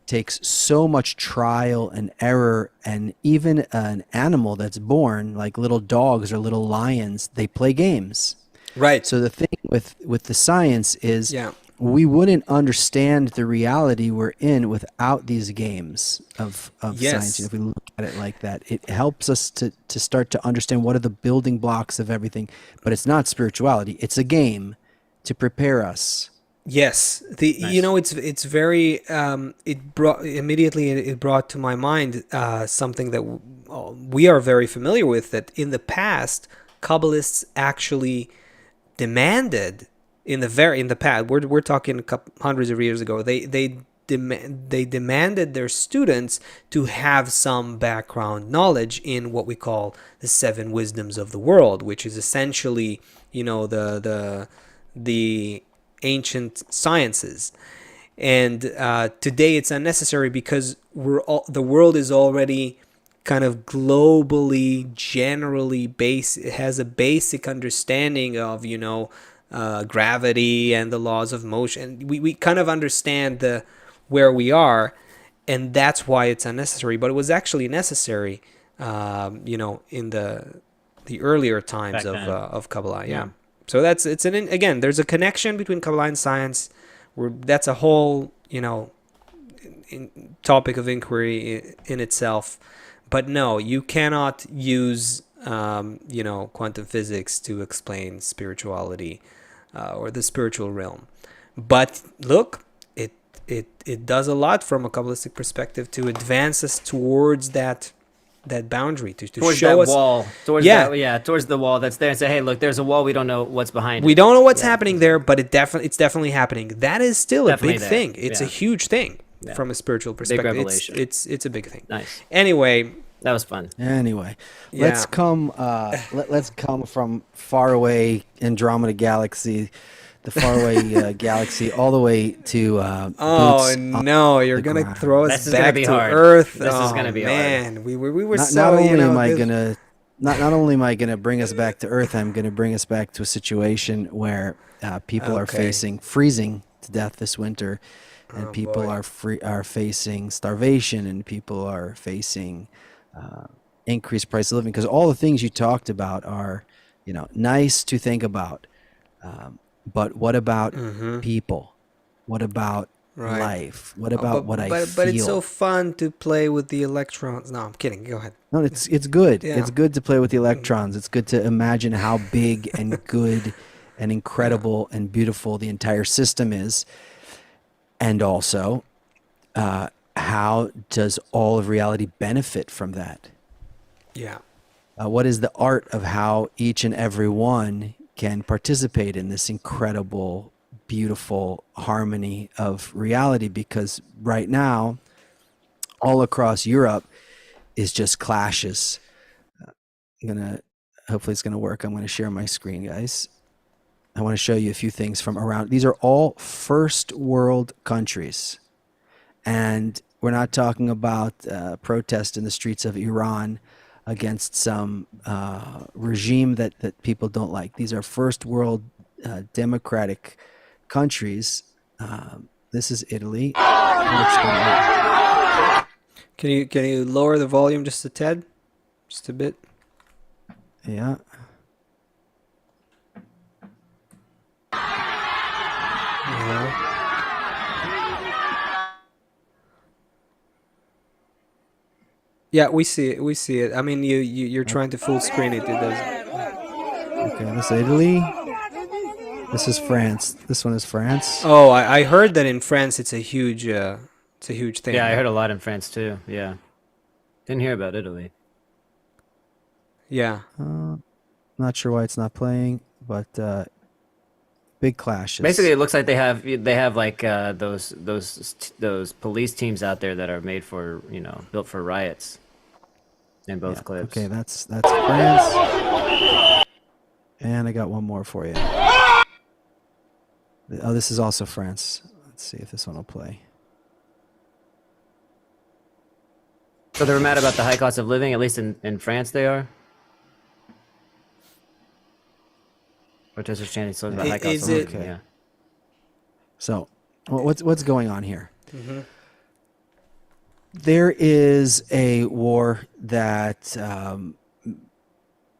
takes so much trial and error. And even an animal that's born, like little dogs or little lions, they play games. Right. So the thing with the science is, we wouldn't understand the reality we're in without these games of science. If we look at it like that, it helps us to start to understand what are the building blocks of everything. But it's not spirituality. It's a game to prepare us. Yes. It's very, it brought to my mind something that we are very familiar with, that in the past, Kabbalists actually demanded, in the past, we're talking hundreds of years ago, they demanded their students to have some background knowledge in what we call the 7 wisdoms of the world, which is essentially, the ancient sciences. And today it's unnecessary, because the world is already kind of globally, generally it has a basic understanding of, gravity and the laws of motion. We kind of understand where we are, and that's why it's unnecessary. But it was actually necessary, in the earlier times of Kabbalah. Yeah. So again, there's a connection between Kabbalah and science. That's a whole, topic of inquiry in itself. But no, you cannot use, quantum physics to explain spirituality or the spiritual realm. But look, it does a lot from a Kabbalistic perspective to advance us towards that boundary, to towards show that us wall, towards the wall that's there, and say, hey, look, there's a wall, we don't know what's behind it. We don't know what's happening there, but it's definitely happening. That is still Definitely a big there. thing. It's a huge thing from a spiritual perspective. revelation. It's a big thing. Nice. Anyway, That was fun. Anyway, let's come from faraway Andromeda galaxy, the faraway galaxy, all the way to oh no, you're gonna ground. throw us This is back gonna be to hard. Earth. This is gonna be hard. Man, we were not, so. not only am I this- gonna not only am I gonna bring us back to Earth, I'm gonna bring us back to a situation where people are facing freezing to death this winter, and people are facing starvation, and people are facing increased price of living, because all the things you talked about are, nice to think about. But what about people? What about life? What about what I feel? But it's so fun to play with the electrons. No, I'm kidding. Go ahead. No, it's good. Yeah. It's good to play with the electrons. It's good to imagine how big and good and incredible and beautiful the entire system is. And also, how does all of reality benefit from that? Yeah. What is the art of how each and every one can participate in this incredible, beautiful harmony of reality? Because right now, all across Europe is just clashes. I'm gonna hopefully it's going to work. I'm going to share my screen, guys. I want to show you a few things from around. These are all first world countries. And we're not talking about protest in the streets of Iran against some regime that people don't like. These are first world democratic countries. This is Italy. Can you lower the volume just a tad? Just a bit? Yeah. Yeah, we see it. We see it. I mean, you're trying to full screen it. It doesn't. Okay, this is Italy. This is France. This one is France. Oh, I heard that in France it's a huge thing. Yeah, I heard a lot in France too. Yeah, didn't hear about Italy. Yeah. Not sure why it's not playing, but big clashes. Basically, it looks like they have like those police teams out there that are made for built for riots. In both clips. Okay, that's France. And I got one more for you. Oh, this is also France. Let's see if this one will play. So they were mad about the high cost of living, at least in France they are? Protesters chanting songs about high cost of living, okay. yeah. So, what's going on here? Mm-hmm. There is a war that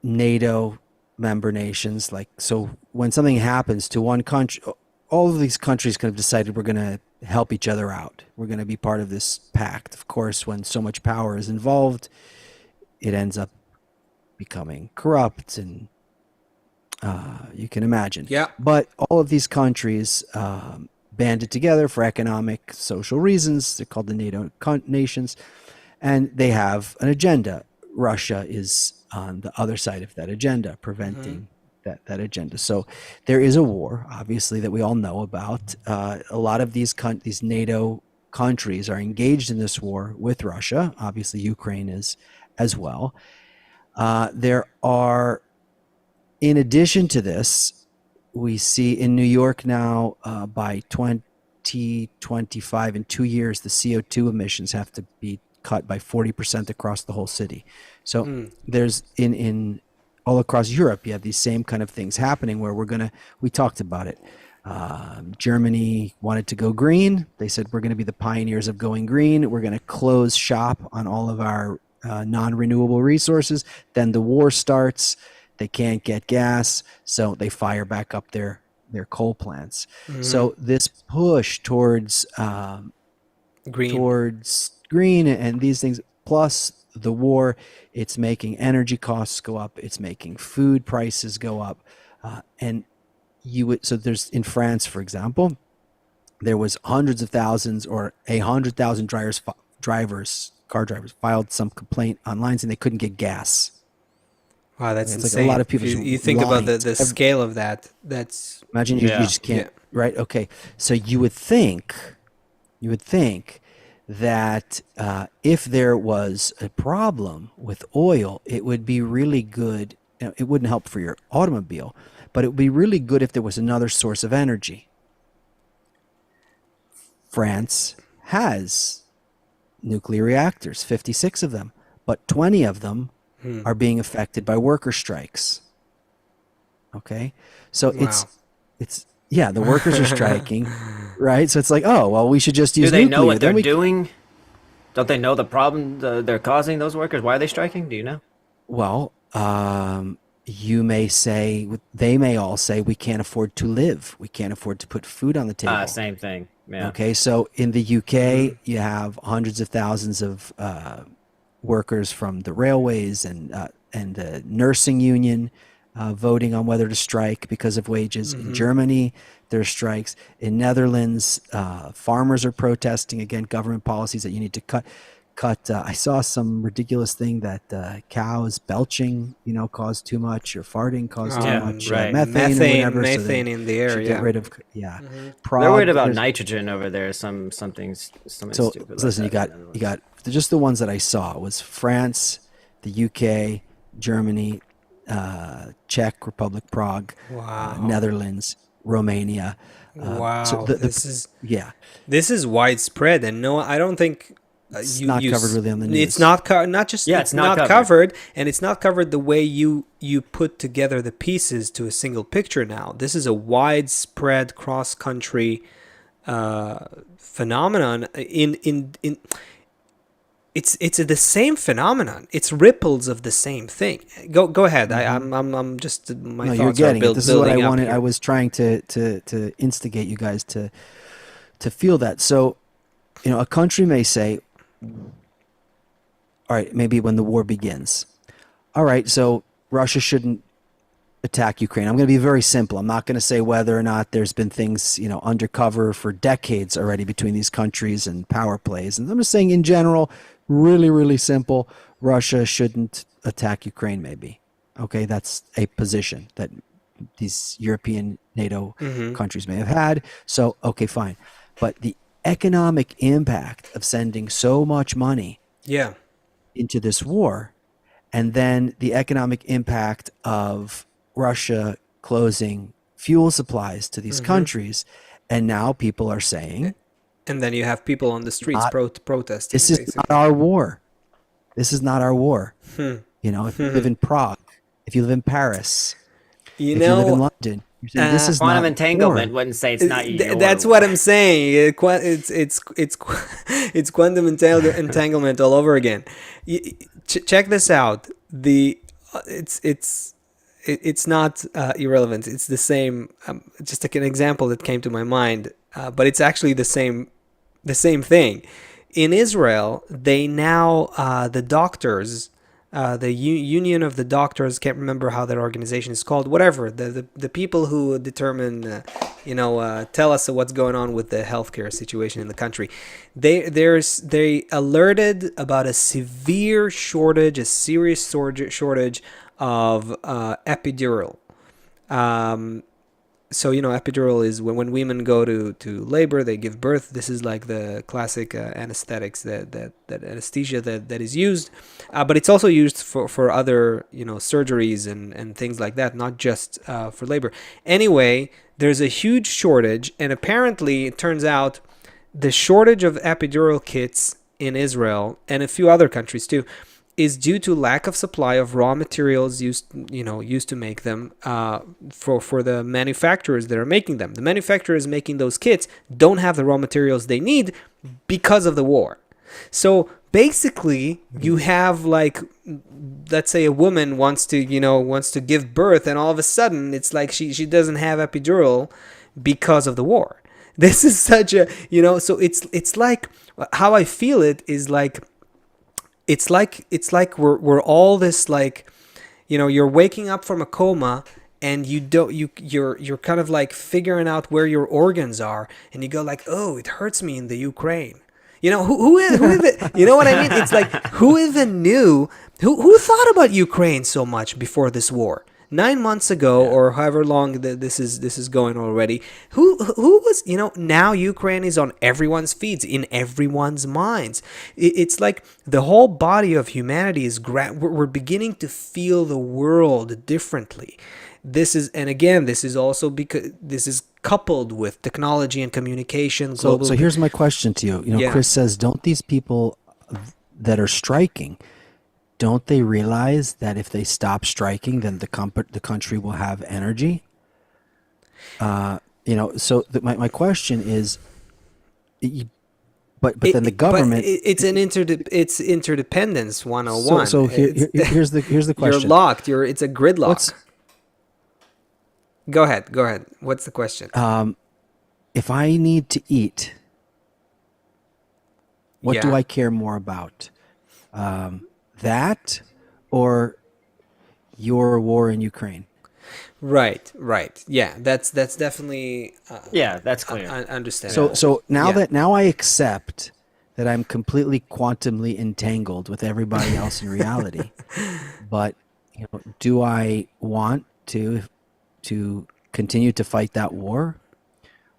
NATO member nations, so when something happens to one country, all of these countries kind of decided we're going to help each other out. We're going to be part of this pact. Of course, when so much power is involved, it ends up becoming corrupt, and you can imagine. Yeah. But all of these countries banded together for economic, social reasons. They're called the NATO nations, and they have an agenda. Russia is on the other side of that agenda, preventing that agenda. So there is a war, obviously, that we all know about. A lot of these NATO countries are engaged in this war with Russia. Obviously, Ukraine is as well. There are, in addition to this, we see in New York now by 2025, in 2 years, the CO2 emissions have to be cut by 40% across the whole city. So there's in all across Europe, you have these same kind of things happening where we talked about it. Germany wanted to go green. They said, we're going to be the pioneers of going green. We're going to close shop on all of our non-renewable resources. Then the war starts. They can't get gas, so they fire back up their coal plants. So this push towards green and these things, plus the war, it's making energy costs go up. It's making food prices go up, and so there's in France, for example, there was hundreds of thousands or 100,000 car drivers filed some complaint online saying they couldn't get gas. Wow, that's it's insane. Like a lot of people. You think about the scale of that. That's imagine you just can't. Right? Okay. So you would think that if there was a problem with oil, it would be really good. It wouldn't help for your automobile, but it would be really good if there was another source of energy. France has nuclear reactors, 56 of them, but 20 of them are being affected by worker strikes. Okay? So the workers are striking, right? So it's like, oh, well, we should just use nuclear. Do they know what they're doing? Don't they know the problem they're causing, those workers? Why are they striking? Do you know? Well, you may say, they may all say, we can't afford to live. We can't afford to put food on the table. Same thing. Yeah. Okay, so in the UK, you have hundreds of thousands of workers from the railways and the nursing union voting on whether to strike because of wages. In Germany, there are strikes. In Netherlands, farmers are protesting against government policies that you need to cut. I saw some ridiculous thing that cows belching, caused too much, or farting caused too much, right. methane or whatever. Methane in the air. Get rid of Prague, they're worried about nitrogen over there. Something so stupid. Listen, you got just the ones that I saw was France, the UK, Germany, Czech Republic, Prague, Wow. Netherlands, Romania. So Wow. yeah, This is widespread, and no, I don't think it's not covered really on the news. it's not not just Yeah, it's it's not not covered. covered, and it's not covered the way you put together the pieces to a single picture. Now, this is a widespread cross country phenomenon. In it's the same phenomenon. It's ripples of the same thing. Go ahead. I'm just my No, thoughts you're getting are it. This is what I building up wanted. here. I was trying to instigate you guys to feel that. So, a country may say, all right, maybe when the war begins, all right, so Russia shouldn't attack Ukraine. I'm going to be very simple. I'm not going to say whether or not there's been things, undercover for decades already between these countries and power plays. And I'm just saying in general, really, really simple, Russia shouldn't attack Ukraine maybe. Okay, that's a position that these European NATO countries may have had. So, okay, fine. But the economic impact of sending so much money Yeah. into this war, and then the economic impact of Russia closing fuel supplies to these countries, and now people are saying, And then you have people on the streets Not- protesting, this is basically. not our war. This is not our war. If you live in Prague, if you live in Paris, You if you live in know, London, you're saying this is Quantum not entanglement war. wouldn't say it's not your that's war. what I'm saying. It's quantum entanglement all over again. Check this out. It's not irrelevant. It's the same. Just like an example that came to my mind, but it's actually the same thing. In Israel, they now the doctors, the union of the doctors, can't remember how that organization is called. Whatever, the people who determine, tell us what's going on with the healthcare situation in the country. They alerted about a severe shortage, a serious shortage of epidural. So epidural is when women go to labor, they give birth. This is like the classic anesthetics that anesthesia that is used, but it's also used for other surgeries and things like that, not just for labor. Anyway, there's a huge shortage, and apparently it turns out the shortage of epidural kits in Israel and a few other countries too is due to lack of supply of raw materials used to make them, for the manufacturers that are making them. The manufacturers making those kits don't have the raw materials they need because of the war. So basically, you have, like, let's say a woman wants to give birth, and all of a sudden it's like she doesn't have epidural because of the war. This is such a so it's like, how I feel it is like, it's like we're all this, like, you're waking up from a coma, and you're kind of like figuring out where your organs are, and you go like, oh, it hurts me in the Ukraine. Who even, you know what I mean? It's like, who even knew, who thought about Ukraine so much before this war? 9 months ago, or however long this is going already. Who was, now Ukraine is on everyone's feeds, in everyone's minds. It's like the whole body of humanity is we're beginning to feel the world differently. This is also because this is coupled with technology and communication. So here's my question to you. Yeah. Chris says, don't these people that are striking, don't they realize that if they stop striking, then the country will have energy? So my question is, but then the government. It's interdependence 101. So here's the question. You're locked. It's a gridlock. Go ahead. What's the question? If I need to eat, what do Yeah. I care more about? That or your war in Ukraine? Right. Yeah, that's definitely Yeah, that's clear. understandable. So now Yeah. now I accept that I'm completely quantumly entangled with everybody else in reality. But do I want to continue to fight that war,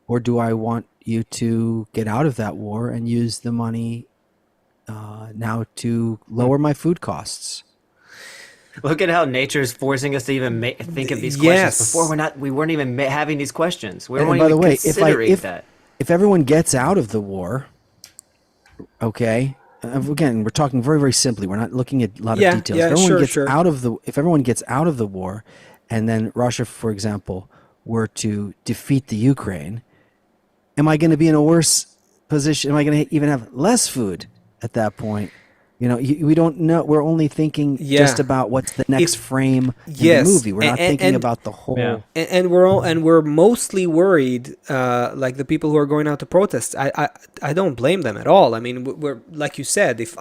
or do I want you to get out of that war and use the money now to lower my food costs? Look at how nature is forcing us to even think of these questions. Before Yes. we weren't even having these questions. We And weren't by the even way, considering that. if everyone gets out of the war, okay. Again, we're talking very, very simply. We're not looking at a lot of Yeah, details. yeah, sure, sure. If everyone gets out of the war, and then Russia, for example, were to defeat the Ukraine, am I going to be in a worse position? Am I going to even have less food at that point? We don't know. We're only thinking just Yeah. about what's the next If frame in the yes, movie. We're not thinking about the Yeah. whole. and we're mostly worried, like the people who are going out to protest. I don't blame them at all. I mean, we're like you said, if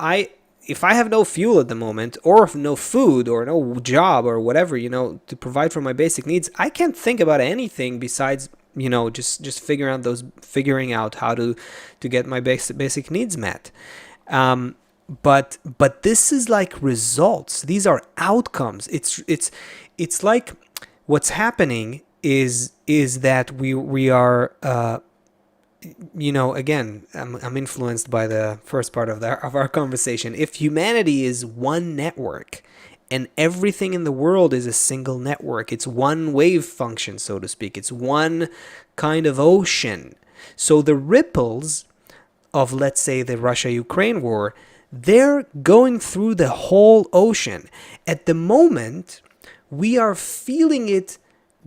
I have no fuel at the moment, or no food, or no job, or whatever, to provide for my basic needs, I can't think about anything besides just figuring out how to get my basic needs met. But this is like results. These are outcomes. It's like what's happening is that we are again, I'm influenced by the first part of our conversation. If humanity is one network and everything in the world is a single network, it's one wave function, so to speak. It's one kind of ocean. So the ripples of, let's say, the Russia-Ukraine war, they're going through the whole ocean. At the moment, we are feeling it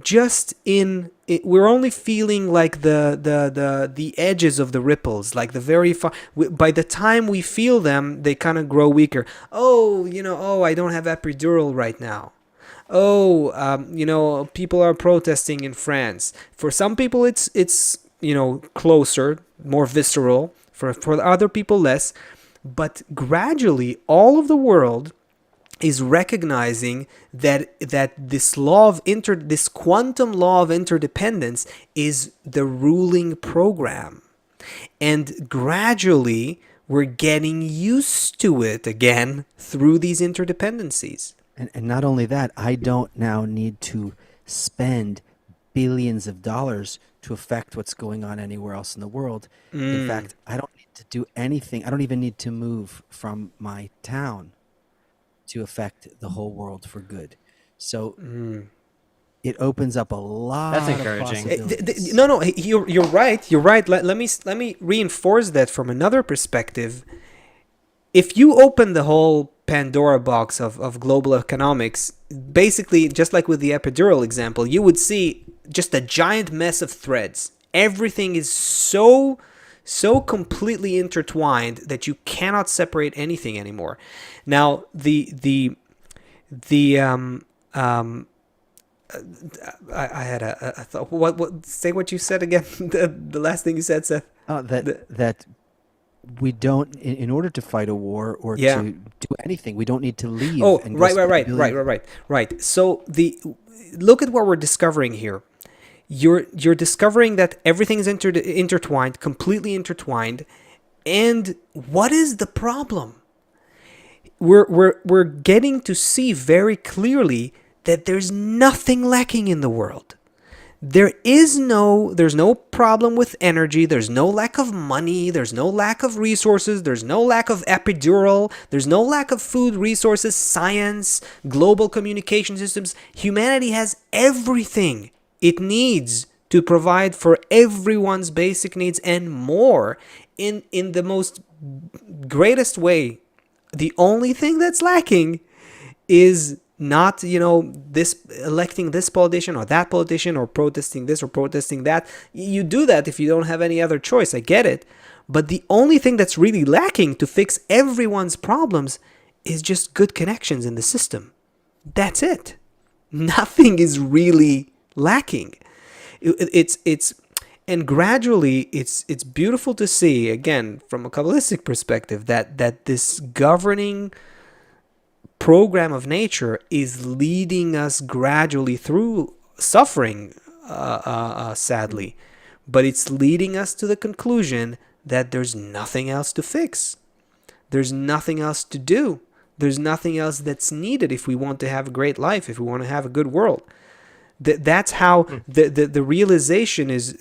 just in it, we're only feeling like the edges of the ripples, like the very far. By the time we feel them, they kind of grow weaker. Oh, I don't have epidural right now. People are protesting in France. For some people, it's closer, more visceral. For other people, less. But gradually, all of the world is recognizing that this quantum law of interdependence is the ruling program, and gradually we're getting used to it again through these interdependencies. And not only that, I don't now need to spend billions of dollars to affect what's going on anywhere else in the world. In fact, I don't need to do anything. I don't even need to move from my town to affect the whole world for good. So it opens up a lot That's of encouraging. possibilities. No, you're right. You're right. Let me reinforce that from another perspective. If you open the whole Pandora box of global economics, basically, just like with the epidural example, you would see just a giant mess of threads. Everything is so completely intertwined that you cannot separate anything anymore. Now, the I had a thought. What? Say what you said again. The last thing you said, Seth. That we don't, in order to fight a war or Yeah. to do anything, we don't need to leave. Oh, and go spend billions. right. So look at what we're discovering here. You're discovering that everything is intertwined, completely intertwined. And what is the problem? We're getting to see very clearly that there's nothing lacking in the world. There's no problem with energy. There's no lack of money. There's no lack of resources. There's no lack of epidural. There's no lack of food, resources, science, global communication systems. Humanity has everything it needs to provide for everyone's basic needs and more in the most greatest way. The only thing that's lacking is not, this electing this politician or that politician or protesting this or protesting that. You do that if you don't have any other choice. I get it. But the only thing that's really lacking to fix everyone's problems is just good connections in the system. That's it. Nothing is really lacking. And gradually it's beautiful to see, again, from a Kabbalistic perspective, that this governing program of nature is leading us gradually through suffering, sadly, but it's leading us to the conclusion that there's nothing else to fix. There's nothing else to do. There's nothing else that's needed if we want to have a great life, if we want to have a good world. That's how the realization is.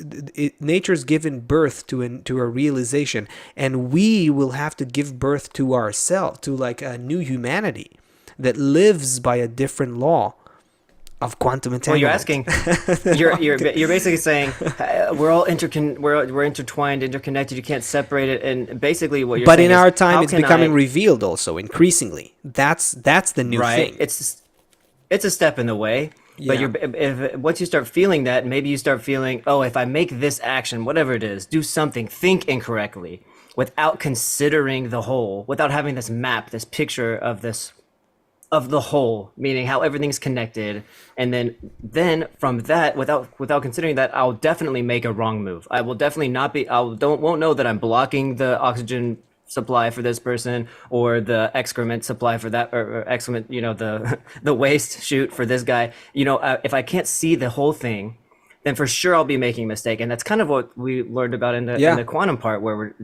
Nature's given birth to a realization, and we will have to give birth to ourselves, to like a new humanity. that lives by a different law of quantum Well, you're entanglement. asking, you're basically saying we're all we're intertwined, interconnected. You can't separate it. And basically, what you're But saying in is, our time, how it's can becoming I? revealed also increasingly. That's the new Right. thing. It's a step in the way. But Yeah. if once you start feeling that, maybe you start feeling, oh, if I make this action, whatever it is, do something, think incorrectly, without considering the whole, without having this map, this picture of the whole, meaning how everything's connected, and then from that, without considering that, I'll definitely make a wrong move. I will definitely not be. I won't know that I'm blocking the oxygen supply for this person, or the excrement supply for that, or excrement, the the waste chute for this guy. If I can't see the whole thing, then for sure I'll be making a mistake. And that's kind of what we learned about in the Yeah. quantum part, where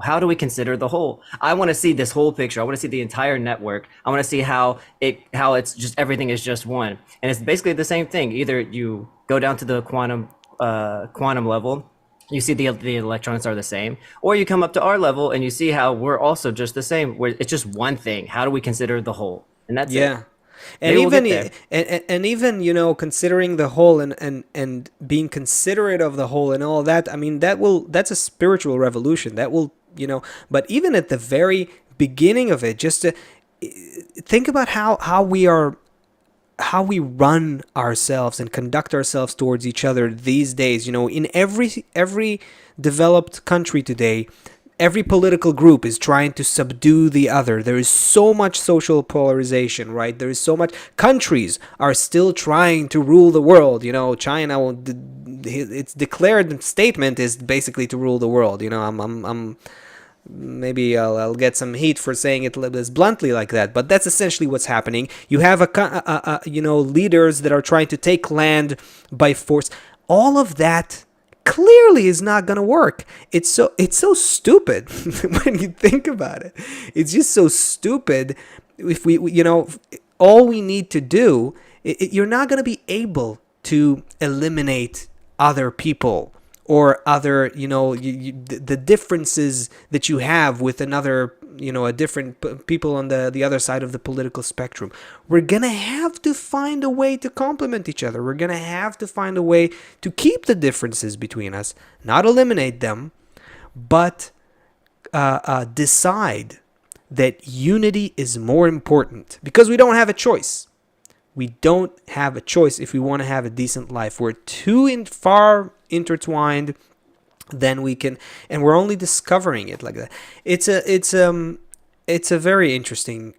how do we consider the whole? I want to see this whole picture. I want to see the entire network. I want to see how it's just everything is just one, and it's basically the same thing. Either you go down to the quantum level, you see the electrons are the same, or you come up to our level and you see how we're also just the same. Where it's just one thing. How do we consider the whole? And that's it. Yeah. And Maybe we'll even get there. and even considering the whole and being considerate of the whole and all that, I mean, that's a spiritual revolution that will, but even at the very beginning of it, just to think about how we run ourselves and conduct ourselves towards each other these days. In every developed country today, every political group is trying to subdue the other. There is so much social polarization, right? There is so much. Countries are still trying to rule the world. China, its declared statement is basically to rule the world. I'm maybe I'll get some heat for saying it as bluntly like that, but that's essentially what's happening. You have leaders that are trying to take land by force. All of that clearly is not going to work. It's so stupid when you think about it. It's just so stupid. If all we need to do, you're not going to be able to eliminate other people or other, the differences that you have with another, a different people on the other side of the political spectrum. We're going to have to find a way to complement each other. We're going to have to find a way to keep the differences between us, not eliminate them, but decide that unity is more important, because we don't have a choice. We don't have a choice if we want to have a decent life. We're too far intertwined. Then we can, and we're only discovering it like that. It's a very interesting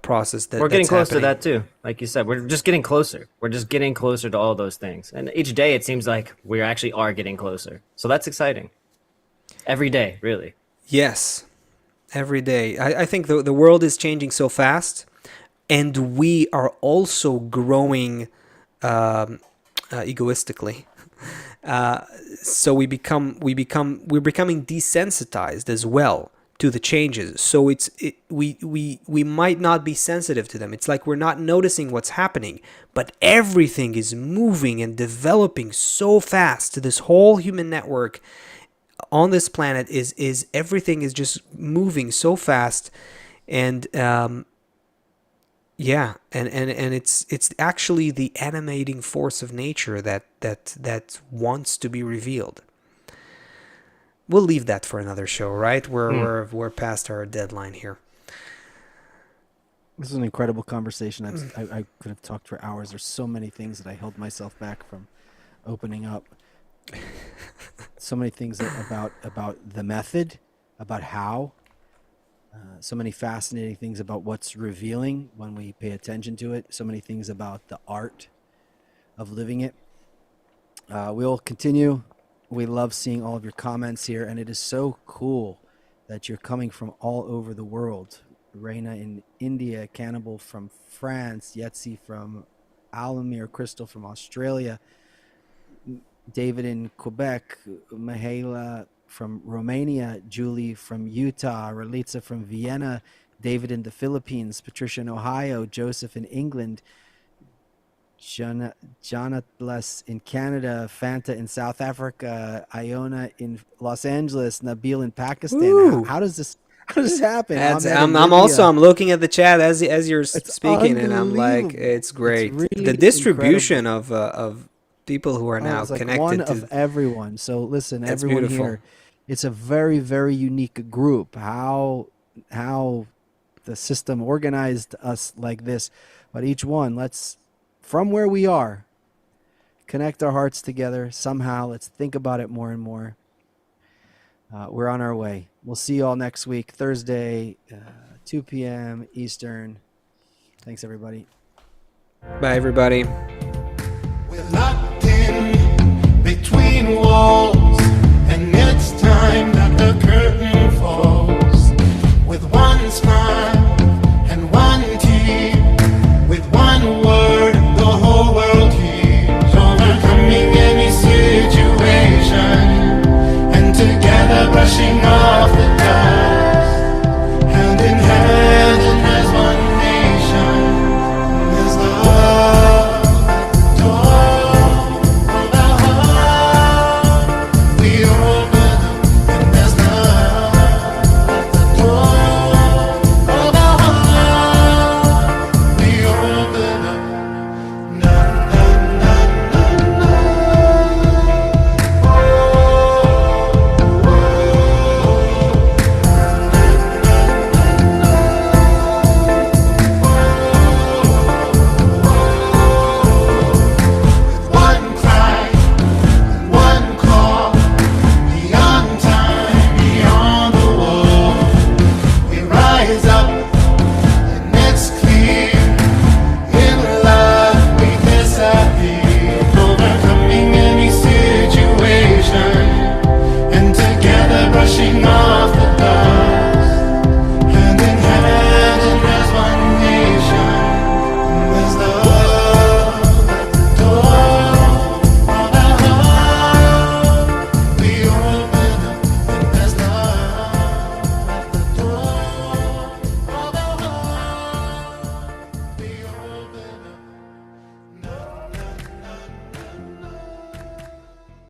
process We're getting that's close happening. to that too. Like you said, we're just getting closer. We're just getting closer to all those things. And each day it seems like we actually are getting closer. So that's exciting. Every day, really. Yes, every day. I think the world is changing so fast, and we are also growing egoistically. So we're becoming desensitized as well to the changes. So we might not be sensitive to them. It's like we're not noticing what's happening, but everything is moving and developing so fast. This whole human network on this planet is everything is just moving so fast, and yeah, and it's actually the animating force of nature that wants to be revealed. We'll leave that for another show, right? We're past our deadline here. This is an incredible conversation. I could have talked for hours. There's so many things that I held myself back from opening up. So many things about the method, about how. So many fascinating things about what's revealing when we pay attention to it. So many things about the art of living it. We'll continue. We love seeing all of your comments here, and it is so cool that you're coming from all over the world. Reina in India, Cannibal from France, Yetzi from Alamir, Crystal from Australia, David in Quebec, Mihaela from Romania, Julie from Utah, Ralitza from Vienna, David in the Philippines, Patricia in Ohio, Joseph in England, Jonathan in Canada, Fanta in South Africa, Iona in Los Angeles, Nabil in Pakistan. Ooh. How does this How does this happen? That's, Ahmed in I'm also India. I'm looking at the chat as you're It's speaking, and I'm like, unbelievable. it's great. It's The really distribution incredible. of people who are Oh, now it's like one connected of to everyone. So listen, that's everyone beautiful. here, it's a very, very unique group. How the system organized us like this, but each one, let's from where we are, connect our hearts together somehow. Let's think about it more and more. We're on our way. We'll see you all next week, Thursday, 2 p.m. Eastern. Thanks, everybody. Bye, everybody. We're locked in between walls, and it's time that the curtain falls. With one smile